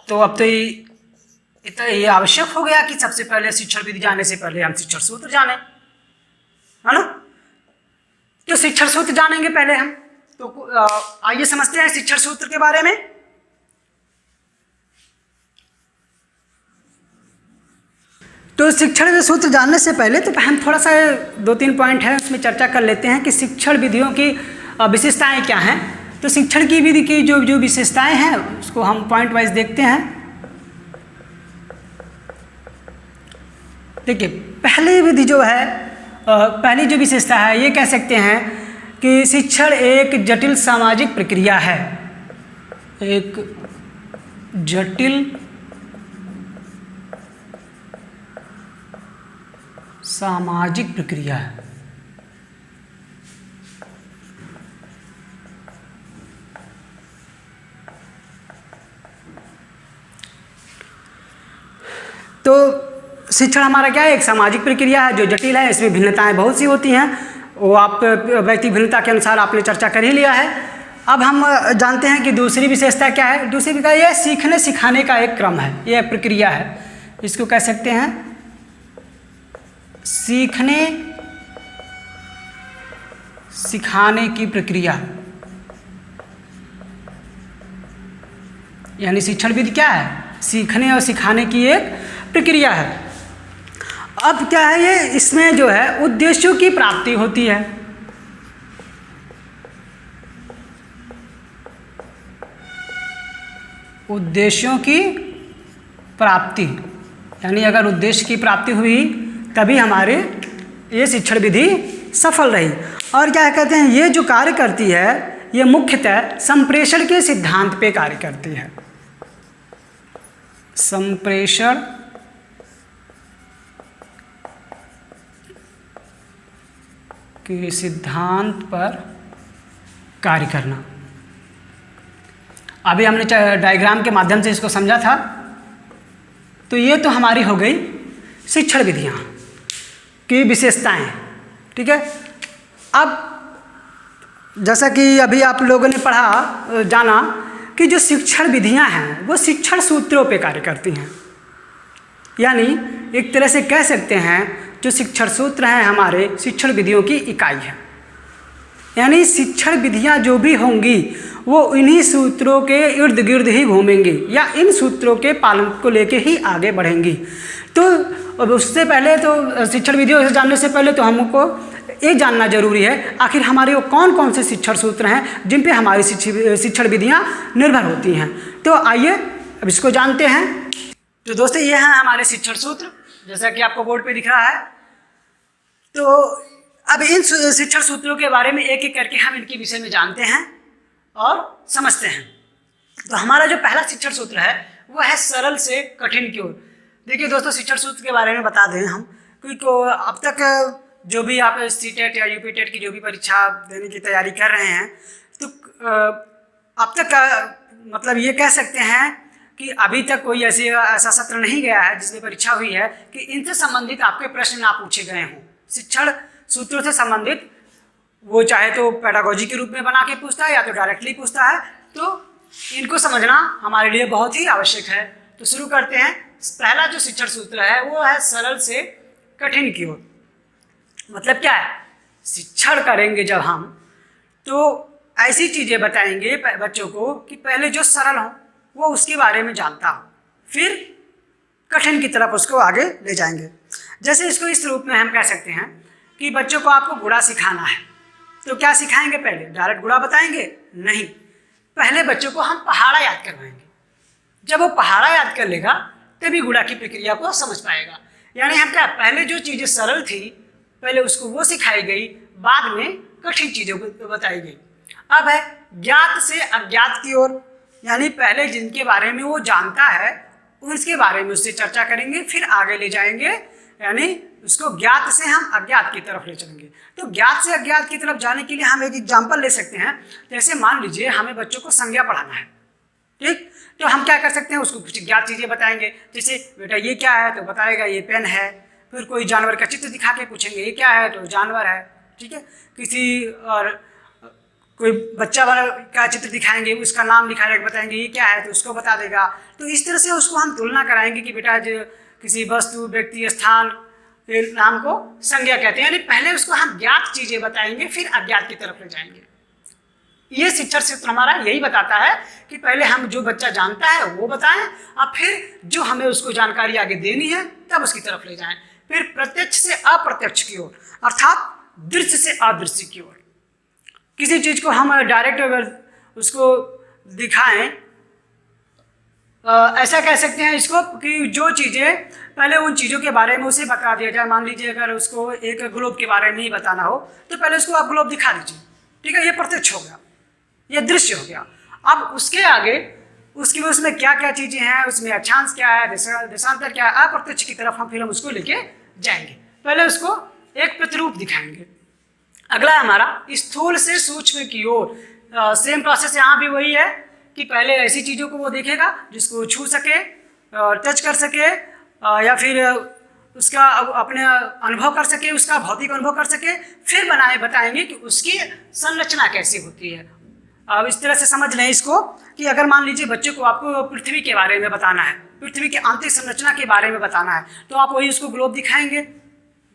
तो अब तो ये आवश्यक हो गया कि सबसे पहले शिक्षण विधि जाने से पहले हम शिक्षण सूत्र जाने, है ना। तो शिक्षण सूत्र जानेंगे पहले हम। तो आइए समझते हैं शिक्षण सूत्र के बारे में। तो शिक्षण सूत्र जानने से पहले तो हम थोड़ा सा 2-3 पॉइंट है उसमें चर्चा कर लेते हैं कि शिक्षण विधियों की विशेषताएं क्या हैं। तो शिक्षण की विधि की जो विशेषताएं हैं उसको हम पॉइंट वाइज देखते हैं। देखिए, पहली विधि जो है, पहली जो विशेषता है, ये कह सकते हैं कि शिक्षण एक जटिल सामाजिक प्रक्रिया है। एक जटिल सामाजिक प्रक्रिया है। तो शिक्षण हमारा क्या है, एक सामाजिक प्रक्रिया है जो जटिल है। इसमें भिन्नताएं बहुत सी होती हैं, वो आप व्यक्तिगत भिन्नता के अनुसार आपने चर्चा कर ही लिया है। अब हम जानते हैं कि दूसरी विशेषता क्या है। दूसरी विशेषता यह सीखने सिखाने का एक क्रम है, यह प्रक्रिया है। इसको कह सकते हैं सीखने सिखाने की प्रक्रिया, यानी शिक्षण विधि क्या है, सीखने और सिखाने की एक प्रक्रिया है। अब क्या है ये, इसमें जो है उद्देश्यों की प्राप्ति होती है। उद्देश्यों की प्राप्ति, यानी अगर उद्देश्य की प्राप्ति हुई तभी हमारे ये शिक्षण विधि सफल रही। और क्या कहते हैं, ये जो कार्य करती है ये मुख्यतः संप्रेषण के सिद्धांत पे कार्य करती है। संप्रेषण के सिद्धांत पर कार्य करना। अभी हमने डायग्राम के माध्यम से इसको समझा था। तो ये तो हमारी हो गई शिक्षण विधियां की विशेषताएं, ठीक है। अब जैसा कि अभी आप लोगों ने पढ़ा जाना कि जो शिक्षण विधियां हैं वो शिक्षण सूत्रों पे कार्य करती हैं। यानी एक तरह से कह सकते हैं जो शिक्षण सूत्र हैं हमारे शिक्षण विधियों की इकाई है। यानी शिक्षण विधियां जो भी होंगी वो इन्हीं सूत्रों के इर्द गिर्द ही घूमेंगी या इन सूत्रों के पालन को लेके ही आगे बढ़ेंगी। तो उससे पहले तो शिक्षण विधियों से जानने से पहले तो हमको ये जानना जरूरी है आखिर हमारे वो कौन कौन से शिक्षण सूत्र हैं जिन पे हमारी शिक्षण विधियां निर्भर होती हैं। तो आइए अब इसको जानते हैं। तो दोस्तों ये हैं हमारे शिक्षण सूत्र, जैसा कि आपको बोर्ड पे दिख रहा है। तो अब इन शिक्षण सूत्रों के बारे में एक एक करके हम इनके विषय में जानते हैं और समझते हैं। तो हमारा जो पहला शिक्षण सूत्र है वो है सरल से कठिन की ओर। देखिए दोस्तों, शिक्षण सूत्र के बारे में बता दें हम क्योंकि अब तक जो भी आप सीटेट या यूपीटेट की जो भी परीक्षा देने की तैयारी कर रहे हैं, तो अब तक मतलब ये कह सकते हैं कि अभी तक कोई ऐसा सत्र नहीं गया है जिसमें परीक्षा हुई है कि इनसे संबंधित आपके प्रश्न ना पूछे गए हों। शिक्षण सूत्रों से संबंधित वो चाहे तो पेडागोजी के रूप में बना के पूछता है या तो डायरेक्टली पूछता है, तो इनको समझना हमारे लिए बहुत ही आवश्यक है। तो शुरू करते हैं। पहला जो शिक्षण सूत्र है वो है सरल से कठिन की ओर। मतलब क्या है, शिक्षण करेंगे जब हम तो ऐसी चीज़ें बताएंगे बच्चों को कि पहले जो सरल हो वो उसके बारे में जानता हो, फिर कठिन की तरफ उसको आगे ले जाएंगे। जैसे इसको इस रूप में हम कह सकते हैं कि बच्चों को आपको गुणा सिखाना है, तो क्या सिखाएंगे? पहले डायरेक्ट गुणा बताएंगे? नहीं, पहले बच्चों को हम पहाड़ा याद करवाएंगे। जब वो पहाड़ा याद कर लेगा तभी गुणा की प्रक्रिया को समझ पाएगा। यानी हम क्या, पहले जो चीज़ें सरल थी पहले उसको वो सिखाई गई, बाद में कठिन चीज़ों को बताई गई। अब है ज्ञात से अज्ञात की ओर, यानी पहले जिनके बारे में वो जानता है उसके बारे में उससे चर्चा करेंगे, फिर आगे ले जाएंगे, यानी उसको ज्ञात से हम अज्ञात की तरफ ले चलेंगे। तो ज्ञात से अज्ञात की तरफ जाने के लिए हम एक एग्जाम्पल ले सकते हैं। जैसे मान लीजिए हमें बच्चों को संज्ञा पढ़ाना है, ठीक, तो हम क्या कर सकते हैं, उसको कुछ ज्ञात चीज़ें बताएंगे। जैसे बेटा ये क्या है, तो बताएगा ये पेन है। फिर कोई जानवर का चित्र दिखा के पूछेंगे ये क्या है, तो जानवर है, ठीक है। किसी और कोई बच्चा वाला का चित्र दिखाएंगे, उसका नाम दिखाएगा, बताएंगे ये क्या है, तो उसको बता देगा। तो इस तरह से उसको हम तुलना कराएंगे कि बेटा जो किसी वस्तु, व्यक्ति, स्थान के नाम को संज्ञा कहते हैं। यानी पहले उसको हम ज्ञात चीज़ें बताएंगे, फिर अज्ञात की तरफ ले जाएंगे। ये शिक्षण सूत्र हमारा यही बताता है कि पहले हम जो बच्चा जानता है वो बताएं, और फिर जो हमें उसको जानकारी आगे देनी है तब उसकी तरफ ले जाएं। फिर प्रत्यक्ष से अप्रत्यक्ष की ओर, अर्थात दृश्य से अदृश्य की ओर। किसी चीज़ को हम डायरेक्ट अगर उसको दिखाएं, ऐसा कह सकते हैं इसको कि जो चीज़ें पहले उन चीज़ों के बारे में उसे बता दिया जाए। मान लीजिए अगर उसको एक ग्लोब के बारे में ही बताना हो तो पहले उसको आप ग्लोब दिखा दीजिए, ठीक है, ये प्रत्यक्ष हो गया, ये दृश्य हो गया। अब उसके आगे उसमें क्या क्या चीज़ें हैं, उसमें अक्षांश क्या है, देशांतर क्या है, अप्रत्यक्ष की तरफ हम उसको लेके जाएंगे। पहले उसको एक प्रतिरूप दिखाएंगे। अगला हमारा स्थूल से सूक्ष्म की ओर। सेम प्रोसेस यहाँ भी वही है कि पहले ऐसी चीज़ों को वो देखेगा जिसको छू सके, टच कर सके, या फिर उसका अपने अनुभव कर सके, उसका भौतिक अनुभव कर सके। फिर बताएंगे कि उसकी संरचना कैसी होती है। अब इस तरह से समझ लें इसको कि अगर मान लीजिए बच्चे को आपको पृथ्वी के बारे में बताना है, पृथ्वी की आंतरिक संरचना के बारे में बताना है, तो आप वही उसको ग्लोब दिखाएंगे।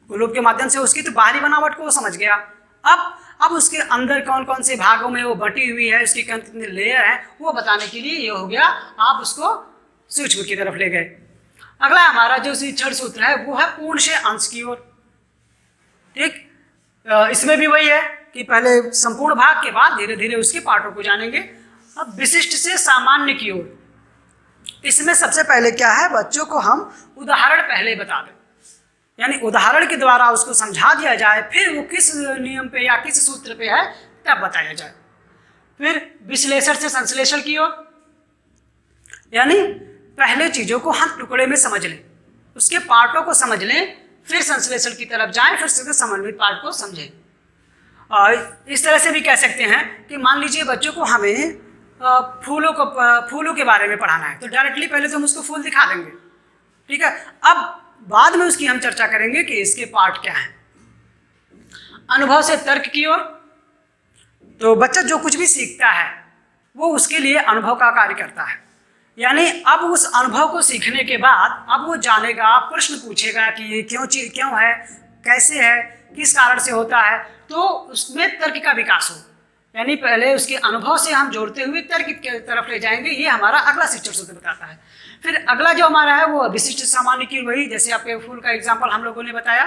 ग्लोब के माध्यम से उसकी तो बाहरी बनावट को वो समझ गया। अब उसके अंदर कौन कौन से भागों में वो बटी हुई है, उसकी कितने लेयर है, वो बताने के लिए ये हो गया, आप उसको सूक्ष्म की तरफ ले गए। अगला हमारा जो शिक्षण सूत्र है वो है पूर्ण से अंश की ओर, ठीक। इसमें भी वही है कि पहले संपूर्ण भाग के बाद धीरे धीरे उसके पार्टों को जानेंगे। अब विशिष्ट से सामान्य की ओर। इसमें सबसे पहले क्या है, बच्चों को हम उदाहरण पहले बता दें, यानी उदाहरण के द्वारा उसको समझा दिया जाए, फिर वो किस नियम पे या किस सूत्र पे है तब बताया जाए। फिर विश्लेषण से संश्लेषण की ओर, यानी पहले चीज़ों को हम टुकड़े में समझ लें, उसके पार्टों को समझ लें, फिर संश्लेषण की तरफ जाएं, फिर उसके समन्वित पार्ट को समझें। और इस तरह से भी कह सकते हैं कि मान लीजिए बच्चों को हमें फूलों के बारे में पढ़ाना है, तो डायरेक्टली पहले तो हम उसको फूल दिखा देंगे, ठीक है। अब बाद में उसकी हम चर्चा करेंगे कि इसके पार्ट क्या हैं। अनुभव से तर्क की ओर, तो बच्चा जो कुछ भी सीखता है वो उसके लिए अनुभव का कार्य करता है। यानी अब उस अनुभव को सीखने के बाद अब वो जानेगा, प्रश्न पूछेगा कि ये क्यों है, कैसे है, किस कारण से होता है, तो उसमें तर्क का विकास हो। यानी पहले उसके अनुभव से हम जोड़ते हुए तर्क की तरफ ले जाएंगे। ये हमारा अगला शिक्षण सूत्र बताता है। फिर अगला जो हमारा है वो विशिष्ट सामान्य की, वही जैसे आपके फूल का एग्जाम्पल हम लोगों ने बताया।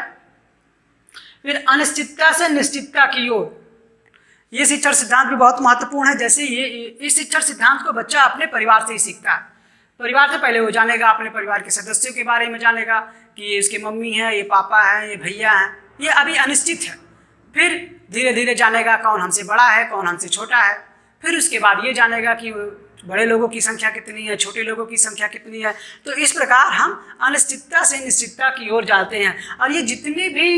फिर अनिश्चितता से निश्चितता की ओर, ये शिक्षण सिद्धांत भी बहुत महत्वपूर्ण है। जैसे इस शिक्षण सिद्धांत को बच्चा अपने परिवार से ही सीखता है। परिवार से पहले वो जानेगा, अपने परिवार के सदस्यों के बारे में जानेगा कि ये इसके मम्मी है, ये पापा है, ये भैया हैं, ये अभी अनिश्चित है। फिर धीरे धीरे जानेगा कौन हमसे बड़ा है, कौन हमसे छोटा है। फिर उसके बाद ये जानेगा कि बड़े लोगों की संख्या कितनी है, छोटे लोगों की संख्या कितनी है। तो इस प्रकार हम अनिश्चितता से निश्चितता की ओर जाते हैं। और ये जितने भी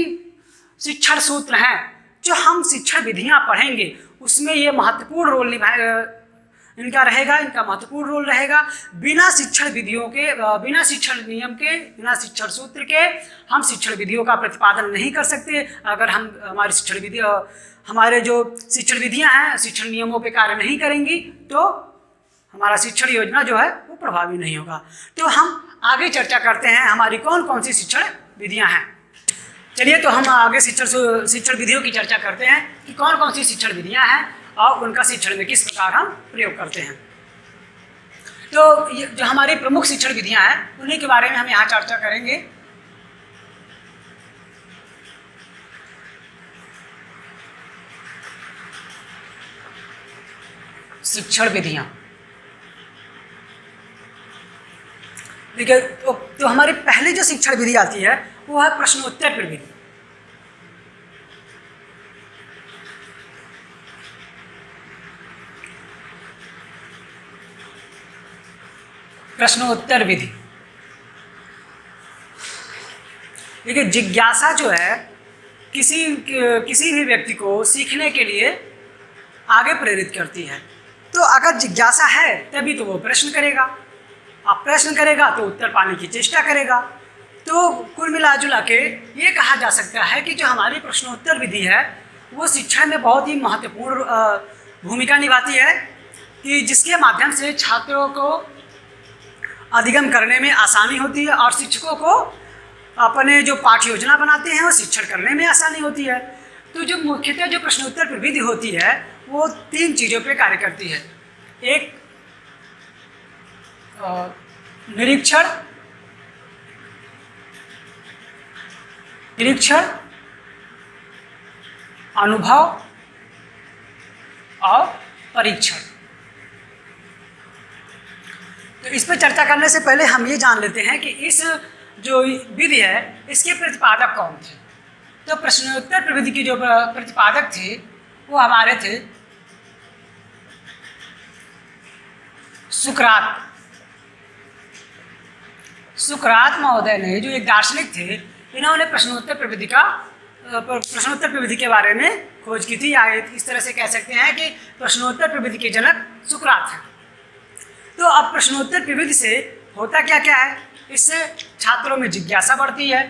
शिक्षण सूत्र हैं, जो हम शिक्षण विधियां पढ़ेंगे, उसमें ये महत्वपूर्ण रोल इनका रहेगा, इनका महत्वपूर्ण रोल रहेगा। बिना शिक्षण विधियों के, बिना शिक्षण नियम के, बिना शिक्षण सूत्र के हम शिक्षण विधियों का प्रतिपादन नहीं कर सकते। अगर हम हमारे जो शिक्षण विधियां हैं शिक्षण नियमों पे कार्य नहीं करेंगी तो हमारा शिक्षण योजना जो है वो प्रभावी नहीं होगा। तो हम आगे चर्चा करते हैं हमारी कौन कौन सी शिक्षण विधियां हैं। चलिए, तो हम आगे शिक्षण विधियों की चर्चा करते हैं कि कौन कौन सी शिक्षण विधियां हैं और उनका शिक्षण में किस प्रकार हम प्रयोग करते हैं। तो ये जो हमारी प्रमुख शिक्षण विधियां हैं उन्हीं के बारे में हम यहाँ चर्चा करेंगे। शिक्षण विधियां, देखिए, तो हमारी पहली जो शिक्षण विधि आती है वो है प्रश्नोत्तर प्रविधि। प्रश्नोत्तर विधि, देखिए, जिज्ञासा जो है किसी भी व्यक्ति को सीखने के लिए आगे प्रेरित करती है। तो अगर जिज्ञासा है तभी तो वो प्रश्न करेगा, अब प्रश्न करेगा तो उत्तर पाने की चेष्टा करेगा। तो कुल मिला जुला के ये कहा जा सकता है कि जो हमारी प्रश्नोत्तर विधि है वो शिक्षा में बहुत ही महत्वपूर्ण भूमिका निभाती है, कि जिसके माध्यम से छात्रों को अधिगम करने में आसानी होती है और शिक्षकों को अपने जो पाठ्य योजना बनाते हैं वो शिक्षण करने में आसानी होती है। तो जो मुख्यतः जो प्रश्नोत्तर प्रविधि होती है वो 3 चीज़ों पे कार्य करती है। एक निरीक्षण, अनुभव और परीक्षण। तो इस पर चर्चा करने से पहले हम ये जान लेते हैं कि इस जो विधि है इसके प्रतिपादक कौन थे। तो प्रश्नोत्तर प्रविधि की जो प्रतिपादक थे वो हमारे थे सुकरात महोदय ने, जो एक दार्शनिक थे, इन्होंने प्रश्नोत्तर प्रविधि के बारे में खोज की थी। या इस तरह से कह सकते हैं कि प्रश्नोत्तर प्रविधि के जनक सुकरात हैं। तो अब प्रश्नोत्तर प्रविधि से होता क्या क्या है, इससे छात्रों में जिज्ञासा बढ़ती है,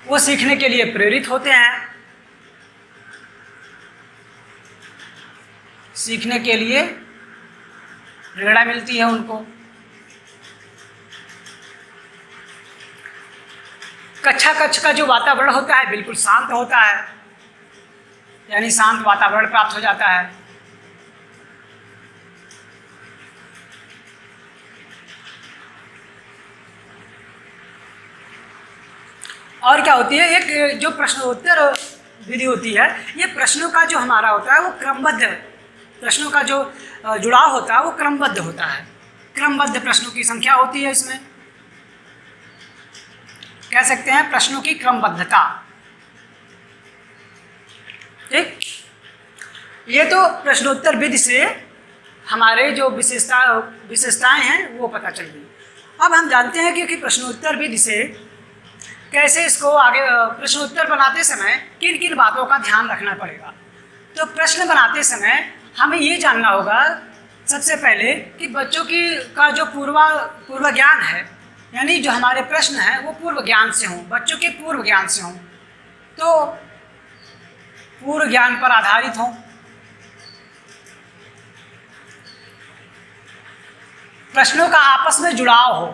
वो सीखने के लिए प्रेरित होते हैं, सीखने के लिए प्रेरणा मिलती है उनको। कक्षा का जो वातावरण होता है बिल्कुल शांत होता है, यानी शांत वातावरण प्राप्त हो जाता है। और क्या होती है, एक जो प्रश्नोत्तर विधि होती है, ये प्रश्नों का जो हमारा होता है वो क्रमबद्ध, प्रश्नों का जो जुड़ाव होता है वो क्रमबद्ध होता है। क्रमबद्ध प्रश्नों की संख्या होती है, इसमें कह सकते हैं प्रश्नों की क्रमबद्धता। ठीक, ये तो प्रश्नोत्तर विधि से हमारे जो विशेषताएं हैं वो पता चल गई। अब हम जानते हैं कि प्रश्नोत्तर विधि से कैसे इसको आगे प्रश्नोत्तर बनाते समय किन किन बातों का ध्यान रखना पड़ेगा। तो प्रश्न बनाते समय हमें ये जानना होगा सबसे पहले कि बच्चों का जो पूर्व ज्ञान है, यानी जो हमारे प्रश्न हैं वो पूर्व ज्ञान से हों, बच्चों के पूर्व ज्ञान से हों, तो पूर्व ज्ञान पर आधारित हों। प्रश्नों का आपस में जुड़ाव हो,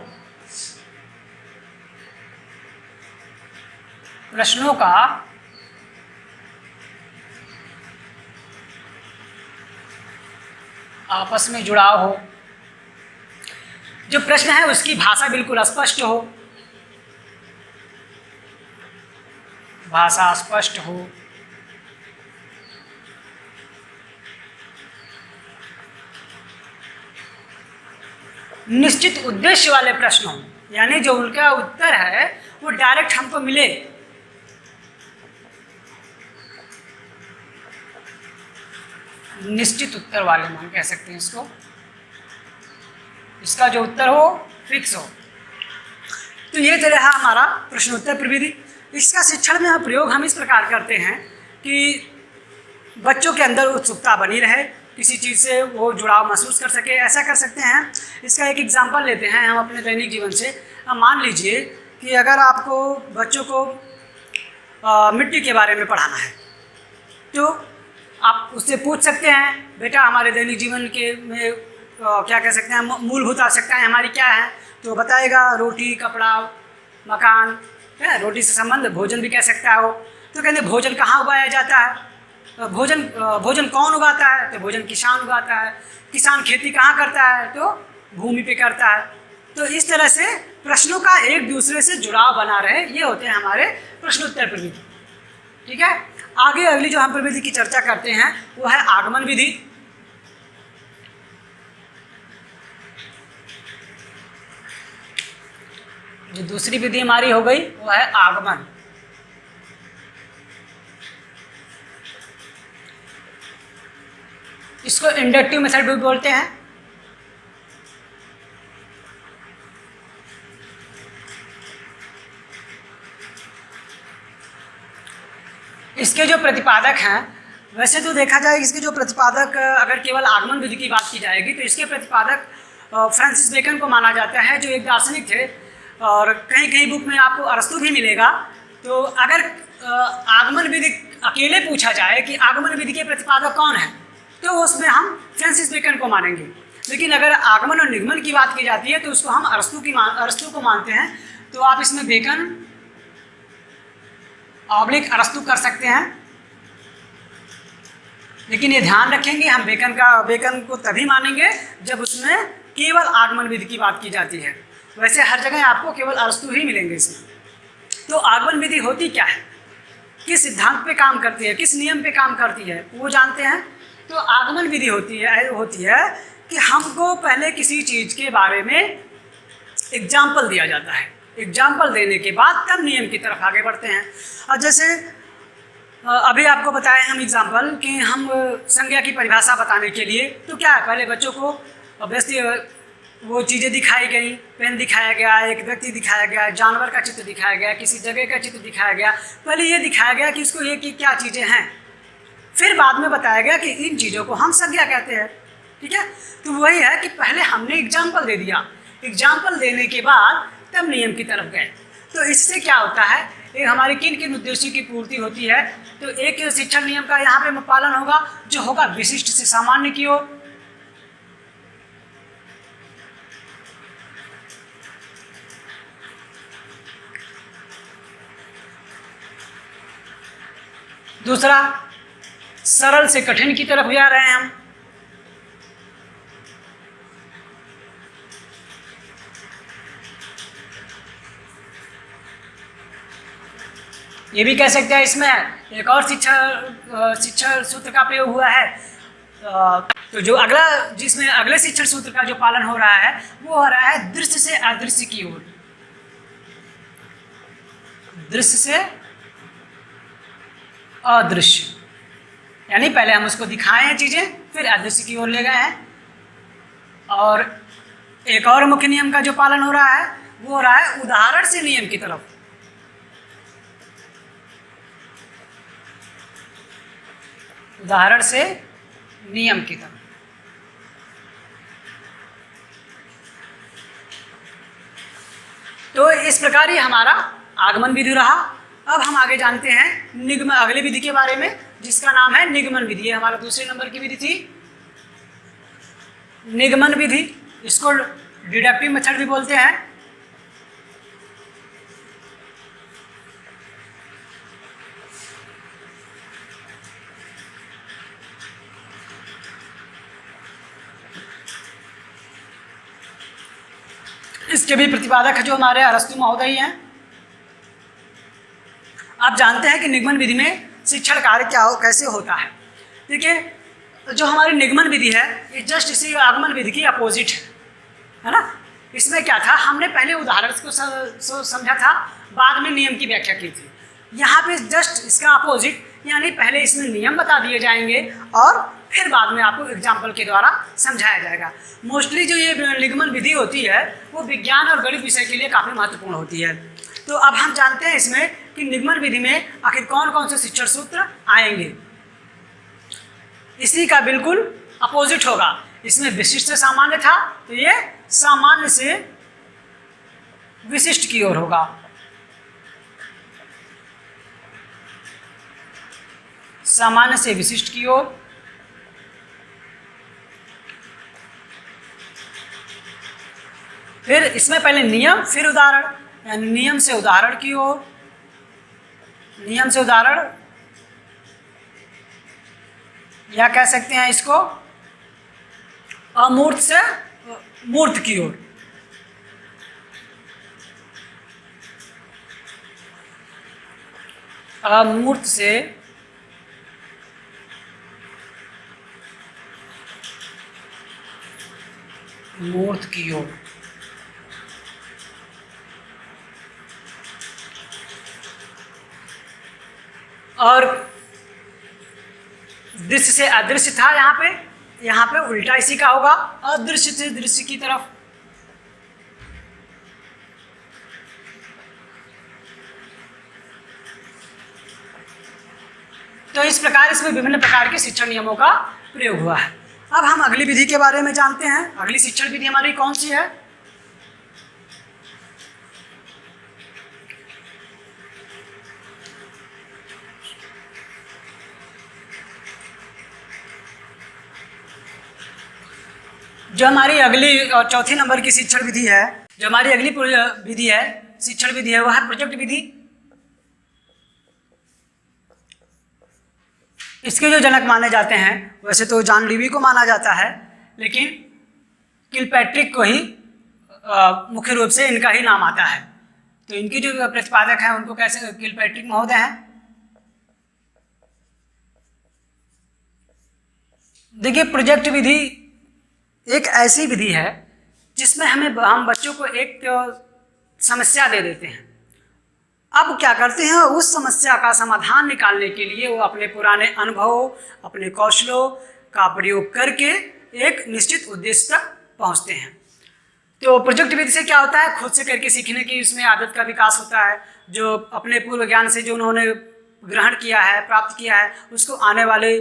प्रश्नों का आपस में जुड़ाव हो, जो प्रश्न है उसकी भाषा बिल्कुल स्पष्ट हो, भाषा स्पष्ट हो, निश्चित उद्देश्य वाले प्रश्न हो, यानी जो उनका उत्तर है वो डायरेक्ट हमको मिले, निश्चित उत्तर वाले मान कह सकते हैं इसको, इसका जो उत्तर हो फिक्स हो। तो ये तो रहा हमारा प्रश्नोत्तर प्रविधि। इसका शिक्षण में प्रयोग हम इस प्रकार करते हैं कि बच्चों के अंदर उत्सुकता बनी रहे, किसी चीज़ से वो जुड़ाव महसूस कर सके। ऐसा कर सकते हैं, इसका एक एग्जांपल लेते हैं हम अपने दैनिक जीवन से। हम मान लीजिए कि अगर आपको बच्चों को मिट्टी के बारे में पढ़ाना है, तो आप उससे पूछ सकते हैं, बेटा हमारे दैनिक जीवन के में क्या कह सकते हैं, मूलभूत आवश्यकताएं हमारी क्या हैं? तो बताएगा रोटी, कपड़ा, मकान है। रोटी से संबंध भोजन भी कह सकता है वो। तो कहते भोजन कहाँ उगाया जाता है? भोजन कौन उगाता है? तो भोजन किसान उगाता है। किसान खेती कहाँ करता है? तो भूमि पे करता है। तो इस तरह से प्रश्नों का एक दूसरे से जुड़ाव बना रहे, ये होते हैं हमारे प्रश्नोत्तर प्रविधि। ठीक है, आगे अगली जो हम प्रविधि की चर्चा करते हैं वो है आगमन विधि। जो दूसरी विधि हमारी हो गई वो है आगमन। इसको इंडक्टिव मेथड भी बोलते हैं। इसके जो प्रतिपादक हैं, वैसे तो देखा जाए इसके जो प्रतिपादक, अगर केवल आगमन विधि की बात की जाएगी तो इसके प्रतिपादक फ्रांसिस बेकन को माना जाता है, जो एक दार्शनिक थे। और कहीं कहीं बुक में आपको अरस्तु भी मिलेगा। तो अगर आगमन विधि अकेले पूछा जाए कि आगमन विधि के प्रतिपादक कौन है, तो उसमें हम फ्रांसिस बेकन को मानेंगे। लेकिन अगर आगमन और निगमन की बात की जाती है तो उसको हम अरस्तु को मानते हैं। तो आप इसमें बेकन ऑब्लिक अरस्तु कर सकते हैं। लेकिन ये ध्यान रखेंगे, हम बेकन को तभी मानेंगे जब उसमें केवल आगमन विधि की बात की जाती है। वैसे हर जगह आपको केवल अरस्तु ही मिलेंगे इसमें। तो आगमन विधि होती क्या है, किस सिद्धांत पे काम करती है, किस नियम पे काम करती है, वो जानते हैं। तो आगमन विधि होती है कि हमको पहले किसी चीज़ के बारे में एग्जाम्पल दिया जाता है। एग्जाम्पल देने के बाद तब नियम की तरफ आगे बढ़ते हैं। और जैसे अभी आपको बताए हम एग्जाम्पल कि हम संज्ञा की परिभाषा बताने के लिए, तो क्या है, पहले बच्चों को ऑब्वियसली वो चीज़ें दिखाई गई, पेन दिखाया गया, एक व्यक्ति दिखाया गया, जानवर का चित्र दिखाया गया, किसी जगह का चित्र दिखाया गया। पहले ये दिखाया गया कि इसको ये कि क्या चीज़ें हैं, फिर बाद में बताया गया कि इन चीज़ों को हम संज्ञा कहते हैं। ठीक है, तो वही है कि पहले हमने एग्जाम्पल दे दिया, एग्जाम्पल देने के बाद तब नियम की तरफ गए। तो इससे क्या होता है, एक हमारे किन किन उद्देश्यों की पूर्ति होती है। तो एक शिक्षण नियम का यहाँ पे पालन होगा, जो होगा विशिष्ट से सामान्य की ओर। दूसरा, सरल से कठिन की तरफ जा रहे हैं हम। ये भी कह सकते हैं, इसमें एक और शिक्षण सूत्र का प्रयोग हुआ है। तो जो अगला, जिसमें अगले शिक्षण सूत्र का जो पालन हो रहा है वो हो रहा है दृश्य से अदृश्य की ओर। दृश्य से अदृश्य, यानी पहले हम उसको दिखाए हैं चीज़ें, फिर अदृश्य की ओर ले गए हैं। और एक और मुख्य नियम का जो पालन हो रहा है वो हो रहा है उदाहरण से नियम की तरफ। उदाहरण से नियम की तरफ। तो इस प्रकार ही हमारा आगमन विधि रहा। अब हम आगे जानते हैं निगमन, अगली विधि के बारे में, जिसका नाम है निगमन विधि। ये हमारा दूसरे नंबर की विधि थी, निगमन विधि। इसको डिडक्टिव मेथड भी बोलते हैं। इसके भी प्रतिपादक जो हमारे अरस्तु महोदय हैं। आप जानते हैं कि निगमन विधि में शिक्षण कार्य कैसे होता है। देखिए, जो हमारी निगमन विधि है ये जस्ट इसी आगमन विधि की अपोजिट है ना। इसमें क्या था, हमने पहले उदाहरण को समझा था, बाद में नियम की व्याख्या की थी। यहाँ पे जस्ट इसका अपोजिट, यानी पहले इसमें नियम बता दिए जाएंगे और फिर बाद में आपको एग्जाम्पल के द्वारा समझाया जाएगा। मोस्टली जो ये निगमन विधि होती है वो विज्ञान और गणित विषय के लिए काफ़ी महत्वपूर्ण होती है। तो अब हम जानते हैं इसमें कि निगमन विधि में आखिर कौन कौन से शिक्षण सूत्र आएंगे। इसी का बिल्कुल अपोजिट होगा। इसमें विशिष्ट से सामान्य था, तो ये सामान्य से विशिष्ट की ओर होगा। सामान्य से विशिष्ट की ओर। फिर इसमें पहले नियम फिर उदाहरण, यानी नियम से उदाहरण की ओर। नियम से उदाहरण, या कह सकते हैं इसको अमूर्त से मूर्त की ओर। अमूर्त से मूर्त की ओर। और दृश्य से अदृश्य था, यहाँ पे उल्टा इसी का होगा, अदृश्य से दृश्य की तरफ। तो इस प्रकार इसमें विभिन्न प्रकार के शिक्षण नियमों का प्रयोग हुआ है। अब हम अगली विधि के बारे में जानते हैं। अगली शिक्षण विधि हमारी कौन सी है? जो हमारी अगली और चौथी नंबर की शिक्षण विधि है, जो हमारी अगली विधि है, शिक्षण विधि है, वह है प्रोजेक्ट विधि। इसके जो जनक माने जाते हैं, वैसे तो जॉन डीवी को माना जाता है, लेकिन किलपैट्रिक को ही मुख्य रूप से इनका ही नाम आता है। तो इनके जो प्रतिपादक हैं उनको कैसे किलपैट्रिक महोदय हैं। देखिए, प्रोजेक्ट विधि एक ऐसी विधि है जिसमें हम बच्चों को एक समस्या दे देते हैं। अब क्या करते हैं, उस समस्या का समाधान निकालने के लिए वो अपने पुराने अनुभवों, अपने कौशलों का प्रयोग करके एक निश्चित उद्देश्य तक पहुंचते हैं। तो प्रोजेक्ट विधि से क्या होता है, खुद से करके सीखने की उसमें आदत का विकास होता है। जो अपने पूर्व ज्ञान से जो उन्होंने ग्रहण किया है, प्राप्त किया है, उसको आने वाले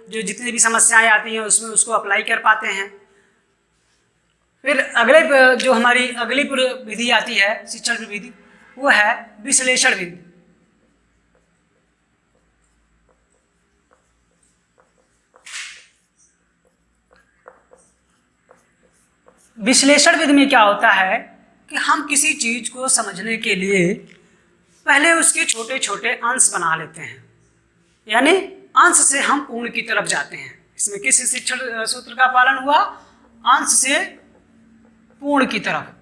जो जितनी भी समस्याएं आती हैं उसमें उसको अप्लाई कर पाते हैं। फिर जो हमारी अगली विधि आती है शिक्षण विधि, वो है विश्लेषण विधि। विश्लेषण विधि में क्या होता है कि हम किसी चीज को समझने के लिए पहले उसके छोटे छोटे अंश बना लेते हैं, यानी अंश से हम पूर्ण की तरफ जाते हैं। इसमें किस शिक्षण सूत्र का पालन हुआ? अंश से पूर्ण की तरफ।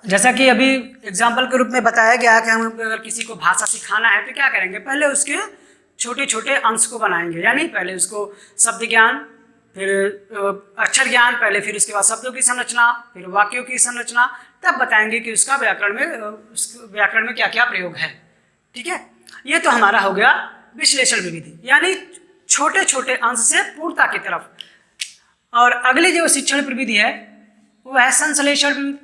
जैसा कि अभी एग्जाम्पल के रूप में बताया गया कि हम अगर किसी को भाषा सिखाना है तो क्या करेंगे, पहले उसके छोटे छोटे अंश को बनाएंगे, यानी पहले उसको शब्द ज्ञान, फिर अक्षर ज्ञान, पहले फिर उसके बाद शब्दों की संरचना, फिर वाक्यों की संरचना, तब बताएंगे कि उसका व्याकरण में क्या क्या प्रयोग है। ठीक है, ये तो हमारा हो गया विश्लेषण विधि, यानी छोटे छोटे अंश से पूर्णता की तरफ। और अगली जो शिक्षण प्रविधि है वो है संश्लेषण विधि।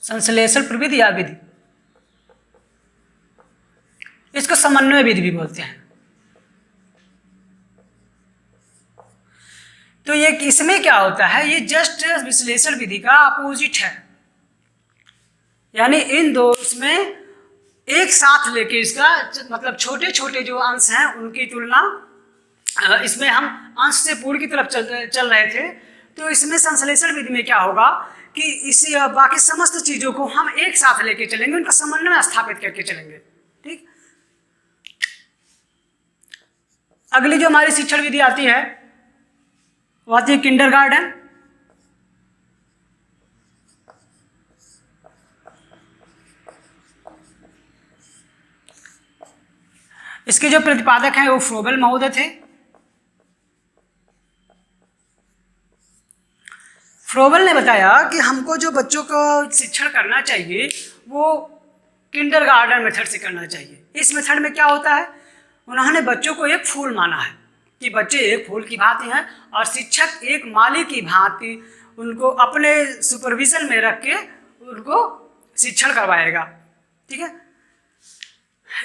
संश्लेषण प्रविधि या विधि, इसको समन्वय विधि भी बोलते हैं। तो ये इसमें क्या होता है, ये जस्ट विश्लेषण विधि का अपोजिट है, यानी इन दो इसमें एक साथ लेके इसका मतलब छोटे छोटे जो अंश हैं उनकी तुलना, इसमें हम अंश से पूर्ण की तरफ चल रहे थे, तो इसमें संश्लेषण विधि में क्या होगा कि इस बाकी समस्त चीजों को हम एक साथ लेके चलेंगे, उनका समन्वय स्थापित करके चलेंगे। ठीक, अगली जो हमारी शिक्षण विधि आती है वो आती है किंडरगार्टन। इसके जो प्रतिपादक हैं वो फ्रोबेल महोदय थे। फ्रोबल ने बताया कि हमको जो बच्चों को शिक्षण करना चाहिए वो किंडरगार्टन मेथड से करना चाहिए। इस मेथड में क्या होता है, उन्होंने बच्चों को एक फूल माना है कि बच्चे एक फूल की भांति हैं और शिक्षक एक माली की भांति उनको अपने सुपरविजन में रख के उनको शिक्षण करवाएगा। ठीक है,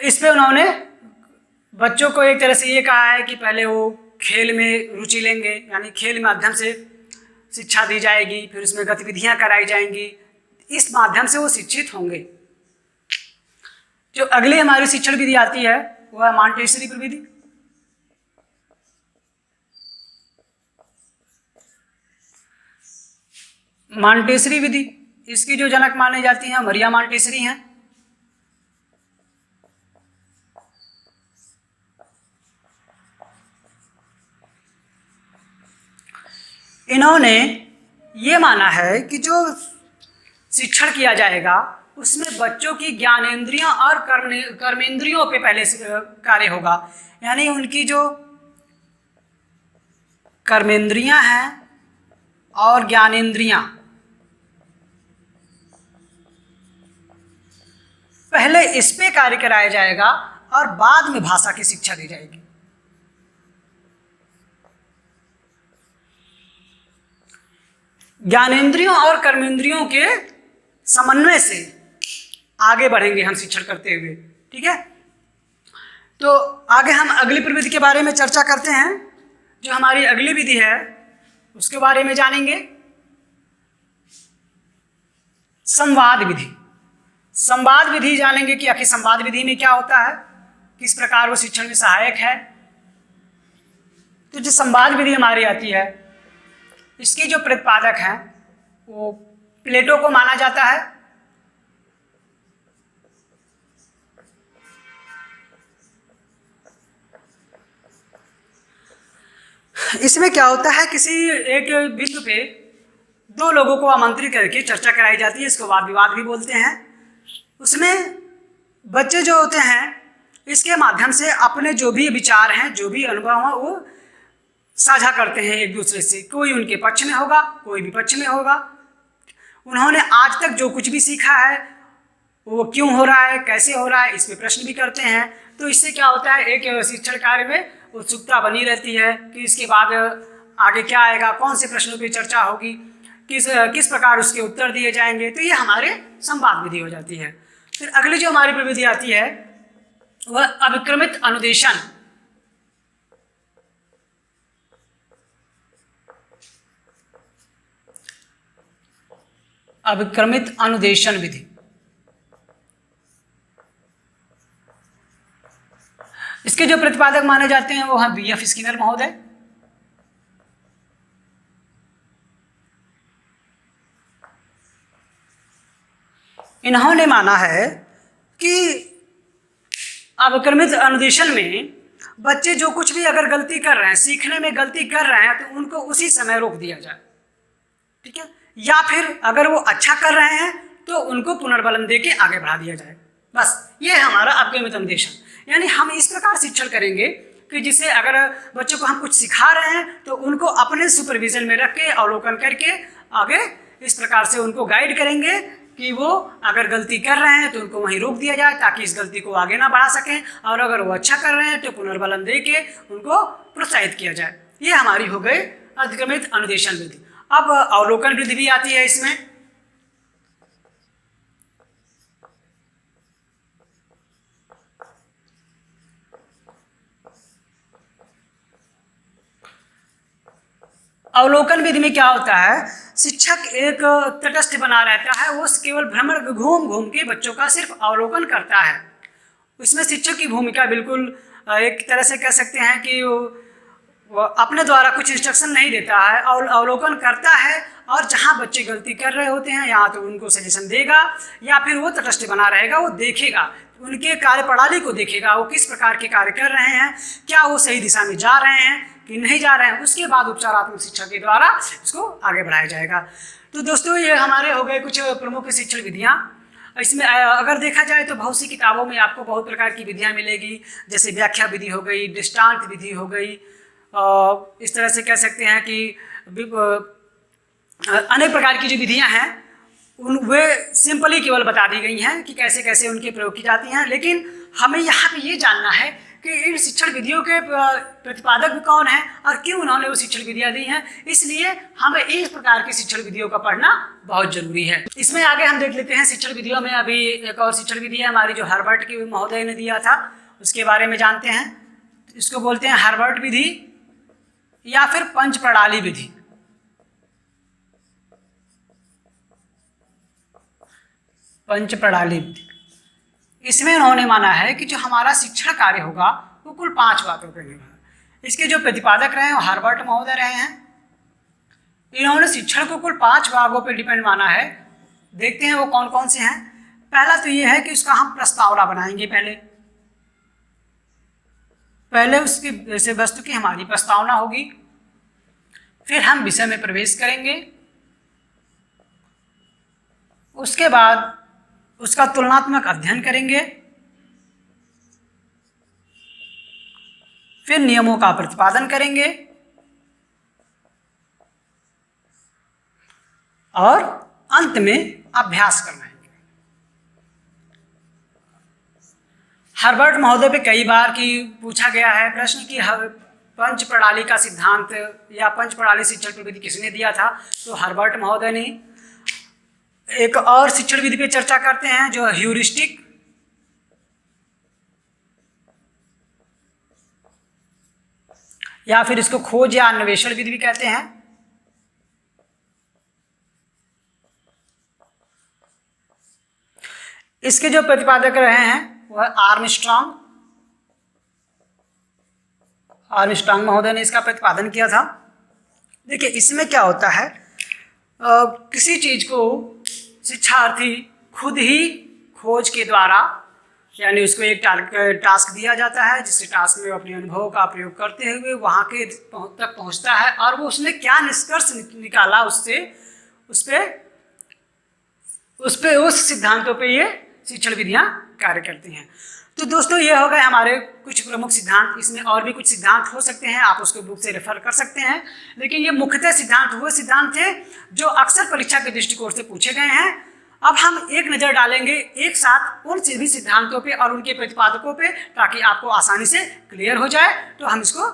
इस पे उन्होंने बच्चों को एक तरह से ये कहा है कि पहले वो खेल में रुचि लेंगे, यानी खेल माध्यम से शिक्षा दी जाएगी, फिर उसमें गतिविधियां कराई जाएंगी, इस माध्यम से वो शिक्षित होंगे। जो अगली हमारी शिक्षण विधि आती है वो है मॉन्टेसरी विधि। मॉन्टेसरी विधि, इसकी जो जनक माने जाती हैं मरिया मॉन्टेसरी हैं। इन्होंने ये माना है कि जो शिक्षण किया जाएगा उसमें बच्चों की ज्ञानेंद्रियों और कर्मेंद्रियों पे पहले कार्य होगा, यानी उनकी जो कर्मेंद्रियां हैं और ज्ञानेंद्रियां पहले इस पे कार्य कराया जाएगा और बाद में भाषा की शिक्षा दी जाएगी। ज्ञानेंद्रियों और कर्मेंद्रियों के समन्वय से आगे बढ़ेंगे हम शिक्षण करते हुए। ठीक है, तो आगे हम अगली प्रविधि के बारे में चर्चा करते हैं। जो हमारी अगली विधि है उसके बारे में जानेंगे, संवाद विधि। संवाद विधि जानेंगे कि आखिर संवाद विधि में क्या होता है, किस प्रकार वो शिक्षण में सहायक है। तो जो संवाद विधि हमारी आती है इसके जो प्रतिपादक हैं वो प्लेटो को माना जाता है। इसमें क्या होता है, किसी एक बिंदु पे दो लोगों को आमंत्रित करके चर्चा कराई जाती है, इसको वाद विवाद भी बोलते हैं। उसमें बच्चे जो होते हैं इसके माध्यम से अपने जो भी विचार हैं, जो भी अनुभव हैं वो साझा करते हैं एक दूसरे से। कोई उनके पक्ष में होगा, कोई विपक्ष में होगा। उन्होंने आज तक जो कुछ भी सीखा है वो क्यों हो रहा है, कैसे हो रहा है, इस पे प्रश्न भी करते हैं। तो इससे क्या होता है, एक शिक्षण कार्य में उत्सुकता बनी रहती है कि इसके बाद आगे क्या आएगा, कौन से प्रश्नों पे चर्चा होगी, किस प्रकार उसके उत्तर दिए जाएंगे। तो ये हमारे संवाद विधि हो जाती है। फिर अगली जो हमारी प्रविधि आती है वह अभिक्रमित अनुदेशन। अभिक्रमित अनुदेशन विधि, इसके जो प्रतिपादक माने जाते हैं वो हैं B.F. स्किनर महोदय। इन्होंने माना है कि अभिक्रमित अनुदेशन में बच्चे जो कुछ भी अगर गलती कर रहे हैं, सीखने में गलती कर रहे हैं, तो उनको उसी समय रोक दिया जाए। ठीक है, या फिर अगर वो अच्छा कर रहे हैं तो उनको पुनर्बलन दे के आगे बढ़ा दिया जाए। बस ये है हमारा अभिक्रमित अनुदेशन। यानी हम इस प्रकार शिक्षण करेंगे कि जिससे अगर बच्चों को हम कुछ सिखा रहे हैं तो उनको अपने सुपरविजन में रख के अवलोकन करके आगे इस प्रकार से उनको गाइड करेंगे कि वो अगर गलती कर रहे हैं तो उनको वहीं रोक दिया जाए ताकि इस गलती को आगे ना बढ़ा सकें, और अगर वो अच्छा कर रहे हैं तो पुनर्बलन दे के उनको प्रोत्साहित किया जाए। ये हमारी हो गई अभिक्रमित अनुदेशन विधि। अब अवलोकन विधि भी आती है इसमें। अवलोकन विधि में क्या होता है, शिक्षक एक तटस्थ बना रहता है, वो केवल भ्रमण घूम घूम के बच्चों का सिर्फ अवलोकन करता है। इसमें शिक्षक की भूमिका बिल्कुल एक तरह से कह सकते हैं कि वो अपने द्वारा कुछ इंस्ट्रक्शन नहीं देता है और अवलोकन करता है, और जहाँ बच्चे गलती कर रहे होते हैं यहाँ तो उनको सजेशन देगा, या फिर वो तटस्थ बना रहेगा, वो देखेगा, उनके कार्य प्रणाली को देखेगा, वो किस प्रकार के कार्य कर रहे हैं, क्या वो सही दिशा में जा रहे हैं कि नहीं जा रहे हैं। उसके बाद उपचारात्मक शिक्षा के द्वारा इसको आगे बढ़ाया जाएगा। तो दोस्तों ये हमारे हो गए कुछ प्रमुख शिक्षण विधियाँ। इसमें अगर देखा जाए तो बहुत सी किताबों में आपको बहुत प्रकार की विधियाँ मिलेगी, जैसे व्याख्या विधि हो गई, दृष्टांत विधि हो गई, इस तरह से कह सकते हैं कि अनेक प्रकार की जो विधियां हैं वे सिंपली केवल बता दी गई हैं कि कैसे कैसे उनके प्रयोग की जाती हैं, लेकिन हमें यहाँ पे ये जानना है कि इन शिक्षण विधियों के प्रतिपादक भी कौन हैं और क्यों उन्होंने वो शिक्षण विधियाँ दी हैं। इसलिए हमें इस प्रकार की शिक्षण विधियों का पढ़ना बहुत जरूरी है। इसमें आगे हम देख लेते हैं शिक्षण विधियों में। अभी एक और शिक्षण विधि है हमारी जो हर्बर्ट की महोदय ने दिया था, उसके बारे में जानते हैं। इसको बोलते हैं हर्बर्ट विधि या फिर पंच प्रणाली विधि। पंच प्रणाली विधि, इसमें उन्होंने माना है कि जो हमारा शिक्षण कार्य होगा वो कुल 5 बातों पर निर्भर है। इसके जो प्रतिपादक रहे हैं वो हर्बर्ट महोदय रहे हैं। इन्होंने शिक्षण को कुल 5 भागों पर डिपेंड माना है। देखते हैं वो कौन कौन से हैं। पहला तो ये है कि उसका हम प्रस्तावना बनाएंगे। पहले उसकी जैसे वस्तु की हमारी प्रस्तावना होगी, फिर हम विषय में प्रवेश करेंगे, उसके बाद उसका तुलनात्मक अध्ययन करेंगे, फिर नियमों का प्रतिपादन करेंगे और अंत में अभ्यास करवाएंगे। हर्बर्ट महोदय पे कई बार की पूछा गया है प्रश्न कि पंच प्रणाली का सिद्धांत या पंच प्रणाली शिक्षण प्रविधि किसने दिया था, तो हर्बर्ट महोदय ने। एक और शिक्षण विधि पे चर्चा करते हैं जो ह्यूरिस्टिक या फिर इसको खोज या अन्वेषण विधि भी कहते हैं। इसके जो प्रतिपादक रहे हैं वह आर्मस्ट्रांग महोदय ने इसका प्रतिपादन किया था। देखिए इसमें क्या होता है, किसी चीज को शिक्षार्थी खुद ही खोज के द्वारा, यानी उसको एक टास्क दिया जाता है जिससे टास्क में वो अपने अनुभव का प्रयोग करते हुए वहाँ के तक पहुँचता है और वो उसने क्या निष्कर्ष निकाला उससे उस सिद्धांतों पे ये शिक्षण विधियाँ कार्य करती हैं। तो दोस्तों ये हो गए हमारे कुछ प्रमुख सिद्धांत। इसमें और भी कुछ सिद्धांत हो सकते हैं, आप उसको बुक से रेफर कर सकते हैं, लेकिन ये मुख्यतः सिद्धांत वो सिद्धांत थे जो अक्सर परीक्षा के दृष्टिकोण से पूछे गए हैं। अब हम एक नज़र डालेंगे एक साथ उन सभी सिद्धांतों पे और उनके प्रतिपादकों पे, ताकि आपको आसानी से क्लियर हो जाए। तो हम इसको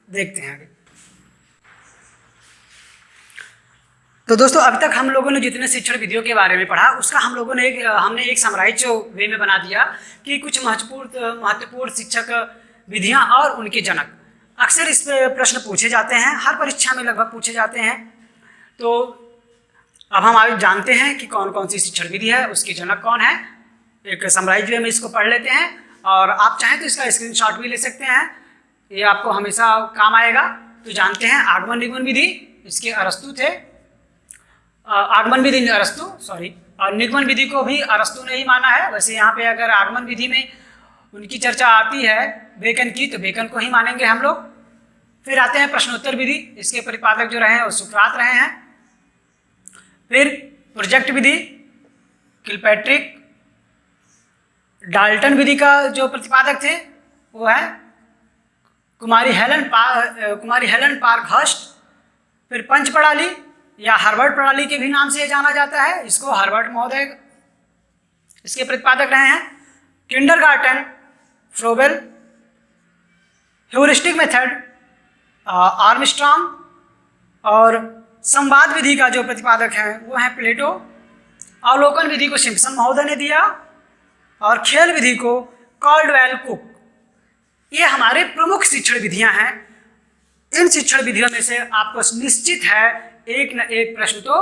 देखते हैं आगे। तो दोस्तों अभी तक हम लोगों ने जितने शिक्षण विधियों के बारे में पढ़ा उसका हमने एक समराइज वे में बना दिया कि कुछ महत्वपूर्ण शिक्षक विधियां और उनके जनक। अक्सर इस पे प्रश्न पूछे जाते हैं, हर परीक्षा में लगभग पूछे जाते हैं। तो अब हम आगे जानते हैं कि कौन कौन सी शिक्षण विधि है, उसके जनक कौन है। एक समराइज वे में इसको पढ़ लेते हैं और आप चाहें तो इसका स्क्रीनशॉट भी ले सकते हैं, ये आपको हमेशा काम आएगा। तो जानते हैं आगमन निगमन विधि, इसके अरस्तु थे। आगमन विधि अरस्तु और निगमन विधि को भी अरस्तु ने ही माना है। वैसे यहाँ पे अगर आगमन विधि में उनकी चर्चा आती है बेकन की, तो बेकन को ही मानेंगे हम लोग। फिर आते हैं प्रश्नोत्तर विधि, इसके प्रतिपादक जो रहे हैं वो सुकरात रहे हैं। फिर प्रोजेक्ट विधि, किलपैट्रिक। डाल्टन विधि का जो प्रतिपादक थे वो है कुमारी हेलन पार्कहर्स्ट। फिर पंच प्रणाली या हर्बर्ट प्रणाली के भी नाम से जाना जाता है, इसको हर्बर्ट महोदय इसके प्रतिपादक रहे हैं। Kindergarten, Froebel. Heuristic method, Armstrong. और संवाद विधि का जो प्रतिपादक है वो है प्लेटो। अवलोकन विधि को सिम्पसन महोदय ने दिया और खेल विधि को कॉल्डवेल कुक। ये हमारे प्रमुख शिक्षण विधियां हैं। इन शिक्षण विधियों में से आपको निश्चित है एक न एक प्रश्न तो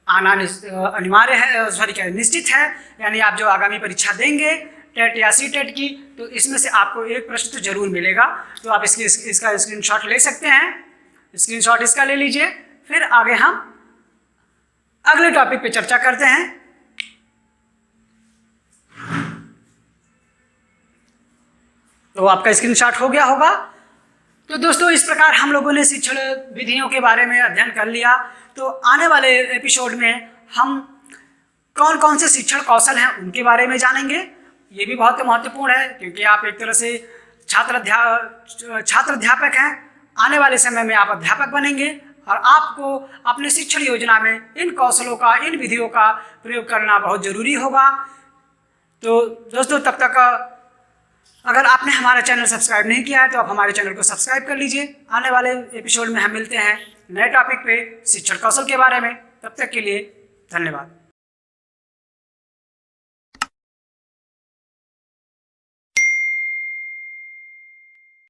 आना अनिवार्य है, निश्चित है। यानी आप जो आगामी परीक्षा देंगे टेट या सी टेट की, तो इसमें से आपको एक प्रश्न तो जरूर मिलेगा। तो आप इसका स्क्रीनशॉट ले सकते हैं, स्क्रीनशॉट इसका ले लीजिए। फिर आगे हम अगले टॉपिक पे चर्चा करते हैं। तो आपका स्क्रीनशॉट हो गया होगा। तो दोस्तों इस प्रकार हम लोगों ने शिक्षण विधियों के बारे में अध्ययन कर लिया। तो आने वाले एपिसोड में हम कौन कौन से शिक्षण कौशल हैं उनके बारे में जानेंगे। ये भी बहुत महत्वपूर्ण है क्योंकि आप एक तरह से छात्र अध्यापक हैं। आने वाले समय में आप अध्यापक बनेंगे और आपको अपनी शिक्षण योजना में इन कौशलों का, इन विधियों का प्रयोग करना बहुत ज़रूरी होगा। तो दोस्तों, तब तक अगर आपने हमारा चैनल सब्सक्राइब नहीं किया है तो आप हमारे चैनल को सब्सक्राइब कर लीजिए। आने वाले एपिसोड में हम मिलते हैं नए टॉपिक पे शिक्षण कौशल के बारे में। तब तक के लिए धन्यवाद।